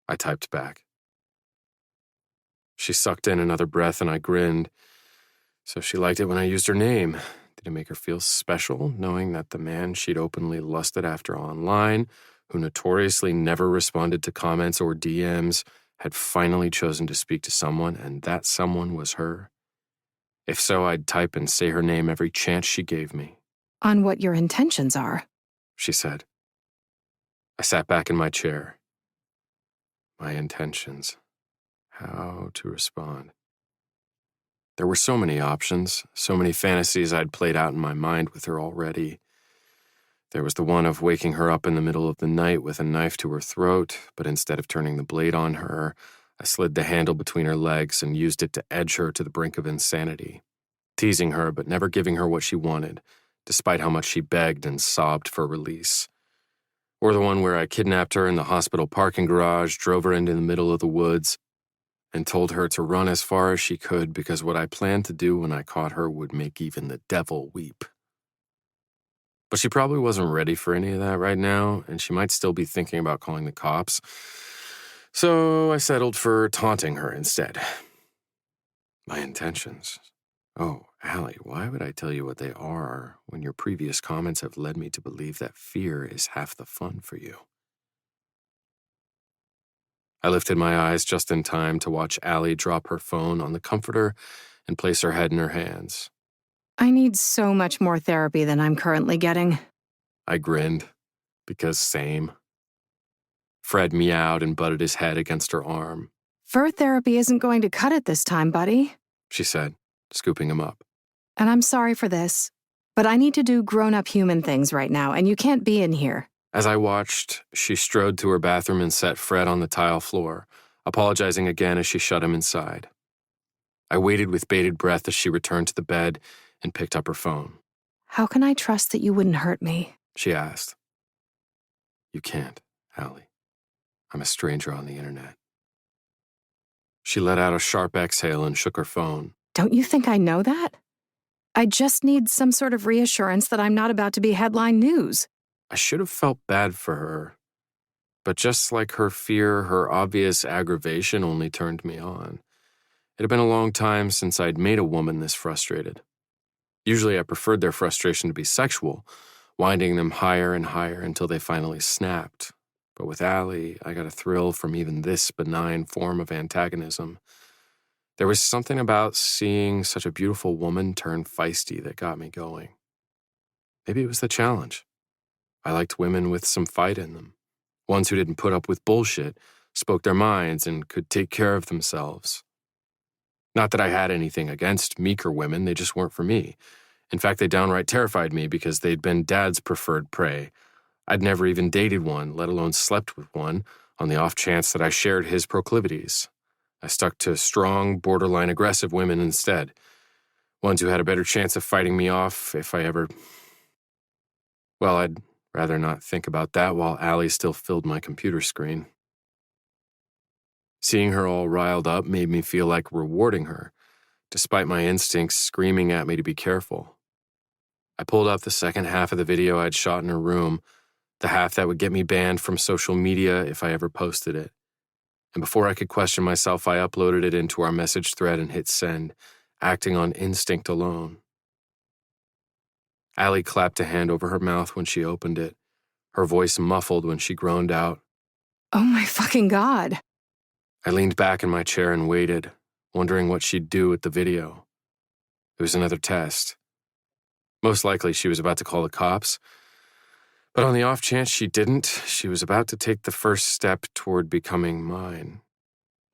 I typed back. She sucked in another breath and I grinned. So she liked it when I used her name. Did it make her feel special, knowing that the man she'd openly lusted after online, who notoriously never responded to comments or DMs, had finally chosen to speak to someone, and that someone was her? If so, I'd type and say her name every chance she gave me. on what your intentions are. She said. I sat back in my chair. My intentions. How to respond. There were so many options, so many fantasies I'd played out in my mind with her already. There was the one of waking her up in the middle of the night with a knife to her throat, but instead of turning the blade on her, I slid the handle between her legs and used it to edge her to the brink of insanity, teasing her but never giving her what she wanted, despite how much she begged and sobbed for release. Or the one where I kidnapped her in the hospital parking garage, drove her into the middle of the woods, and told her to run as far as she could because what I planned to do when I caught her would make even the devil weep. But she probably wasn't ready for any of that right now, and she might still be thinking about calling the cops. So I settled for taunting her instead. My intentions. Oh, Allie, why would I tell you what they are when your previous comments have led me to believe that fear is half the fun for you? I lifted my eyes just in time to watch Allie drop her phone on the comforter and place her head in her hands. I need so much more therapy than I'm currently getting. I grinned, because same. Fred meowed and butted his head against her arm. Fur therapy isn't going to cut it this time, buddy. She said, scooping him up. And I'm sorry for this, but I need to do grown-up human things right now, and you can't be in here. As I watched, she strode to her bathroom and set Fred on the tile floor, apologizing again as she shut him inside. I waited with bated breath as she returned to the bed and picked up her phone. How can I trust that you wouldn't hurt me? She asked. You can't, Allie. I'm a stranger on the internet. She let out a sharp exhale and shook her phone. Don't you think I know that? I just need some sort of reassurance that I'm not about to be headline news. I should have felt bad for her. But just like her fear, her obvious aggravation only turned me on. It had been a long time since I'd made a woman this frustrated. Usually I preferred their frustration to be sexual, winding them higher and higher until they finally snapped. But with Allie, I got a thrill from even this benign form of antagonism. There was something about seeing such a beautiful woman turn feisty that got me going. Maybe it was the challenge. I liked women with some fight in them. Ones who didn't put up with bullshit, spoke their minds, and could take care of themselves. Not that I had anything against meeker women, they just weren't for me. In fact, they downright terrified me because they'd been Dad's preferred prey. I'd never even dated one, let alone slept with one, on the off chance that I shared his proclivities. I stuck to strong, borderline aggressive women instead. Ones who had a better chance of fighting me off if I ever... Well, I'd rather not think about that while Allie still filled my computer screen. Seeing her all riled up made me feel like rewarding her, despite my instincts screaming at me to be careful. I pulled up the second half of the video I'd shot in her room, the half that would get me banned from social media if I ever posted it. And before I could question myself, I uploaded it into our message thread and hit send, acting on instinct alone. Allie clapped a hand over her mouth when she opened it, her voice muffled when she groaned out, Oh my fucking God. I leaned back in my chair and waited, wondering what she'd do with the video. It was another test. Most likely she was about to call the cops, but on the off chance she didn't, she was about to take the first step toward becoming mine.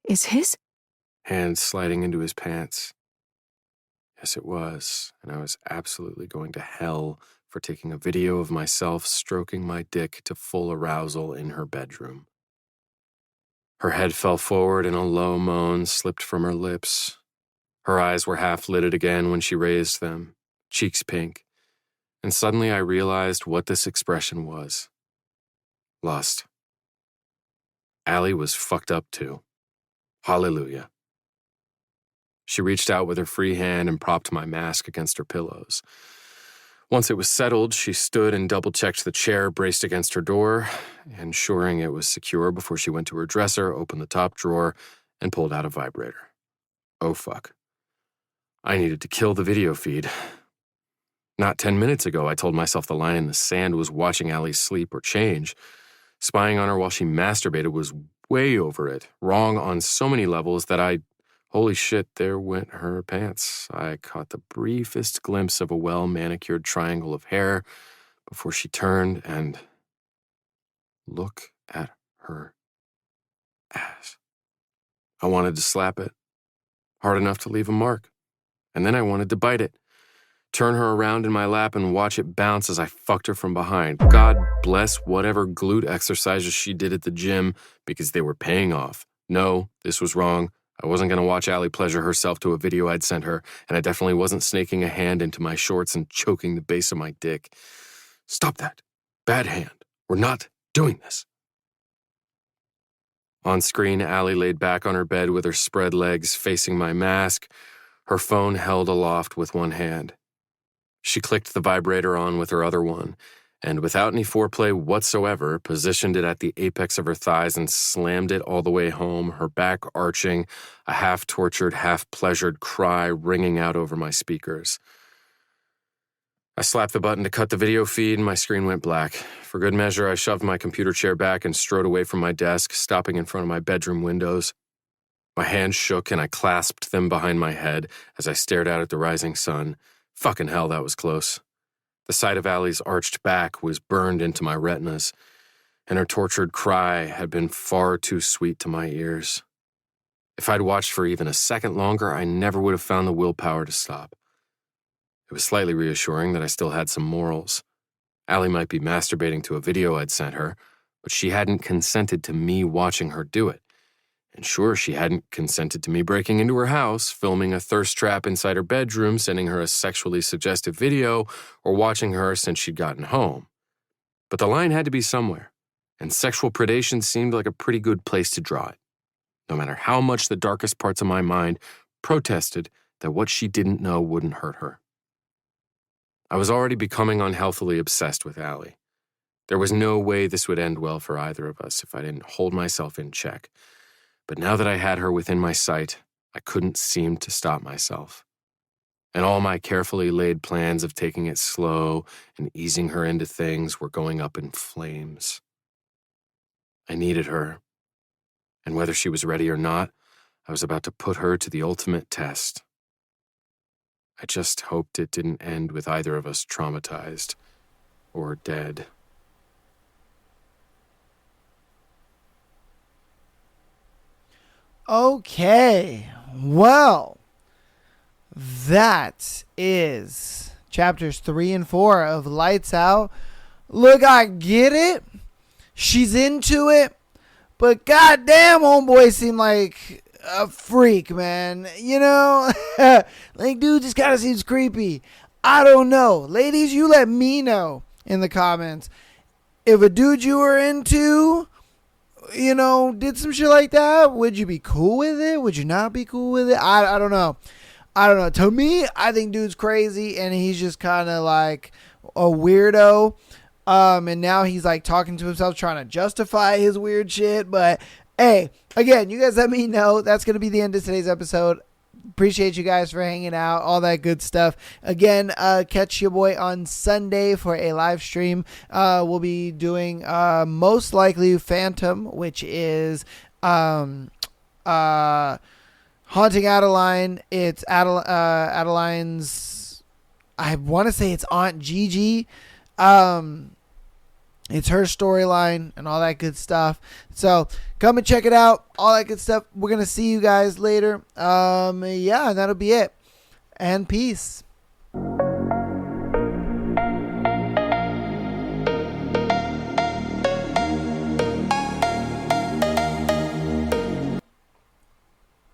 Is his? Hand sliding into his pants. Yes, it was, and I was absolutely going to hell for taking a video of myself stroking my dick to full arousal in her bedroom. Her head fell forward and a low moan slipped from her lips. Her eyes were half lidded again when she raised them, cheeks pink, and suddenly I realized what this expression was. Lust. Allie was fucked up too. Hallelujah. She reached out with her free hand and propped my mask against her pillows. Once it was settled, she stood and double-checked the chair braced against her door, ensuring it was secure before she went to her dresser, opened the top drawer, and pulled out a vibrator. Oh, fuck. I needed to kill the video feed. Not 10 minutes ago, I told myself the line in the sand was watching Allie sleep or change. Spying on her while she masturbated was way over it, wrong on so many levels that holy shit, there went her pants. I caught the briefest glimpse of a well-manicured triangle of hair before she turned and... Look at her ass. I wanted to slap it, hard enough to leave a mark. And then I wanted to bite it, turn her around in my lap and watch it bounce as I fucked her from behind. God bless whatever glute exercises she did at the gym because they were paying off. No, this was wrong. I wasn't going to watch Allie pleasure herself to a video I'd sent her, and I definitely wasn't snaking a hand into my shorts and choking the base of my dick. Stop that. Bad hand. We're not doing this. On screen, Allie laid back on her bed with her spread legs facing my mask, her phone held aloft with one hand. She clicked the vibrator on with her other one, and without any foreplay whatsoever, positioned it at the apex of her thighs and slammed it all the way home, her back arching, a half-tortured, half-pleasured cry ringing out over my speakers. I slapped the button to cut the video feed, and my screen went black. For good measure, I shoved my computer chair back and strode away from my desk, stopping in front of my bedroom windows. My hands shook, and I clasped them behind my head as I stared out at the rising sun. Fucking hell, that was close. The sight of Allie's arched back was burned into my retinas, and her tortured cry had been far too sweet to my ears. If I'd watched for even a second longer, I never would have found the willpower to stop. It was slightly reassuring that I still had some morals. Allie might be masturbating to a video I'd sent her, but she hadn't consented to me watching her do it. And sure, she hadn't consented to me breaking into her house, filming a thirst trap inside her bedroom, sending her a sexually suggestive video, or watching her since she'd gotten home. But the line had to be somewhere, and sexual predation seemed like a pretty good place to draw it. no matter how much the darkest parts of my mind protested that what she didn't know wouldn't hurt her. I was already becoming unhealthily obsessed with Allie. There was no way this would end well for either of us if I didn't hold myself in check. But now that I had her within my sight, I couldn't seem to stop myself. And all my carefully laid plans of taking it slow and easing her into things were going up in flames. I needed her, and whether she was ready or not, I was about to put her to the ultimate test. I just hoped it didn't end with either of us traumatized or dead. Okay, well, that is chapters 3 and 4 of Lights Out. Look, I get it. She's into it. But goddamn, homeboy seemed like a freak, man. You know? Like, dude just kind of seems creepy. I don't know. Ladies, you let me know in the comments. If a dude you were into, you know, did some shit like that, would you be cool with it? Would you not be cool with it? I don't know. I don't know. To me, I think dude's crazy and he's just kind of like a weirdo. And now he's like talking to himself, trying to justify his weird shit. But hey, again, you guys let me know. That's going to be the end of today's episode. Appreciate you guys for hanging out, all that good stuff. Again, catch your boy on Sunday for a live stream. We'll be doing most likely Phantom, which is Haunting Adeline. It's Adeline's, I want to say it's Aunt Gigi. It's her storyline and all that good stuff. So come and check it out. All that good stuff. We're going to see you guys later. Yeah, that'll be it. And peace.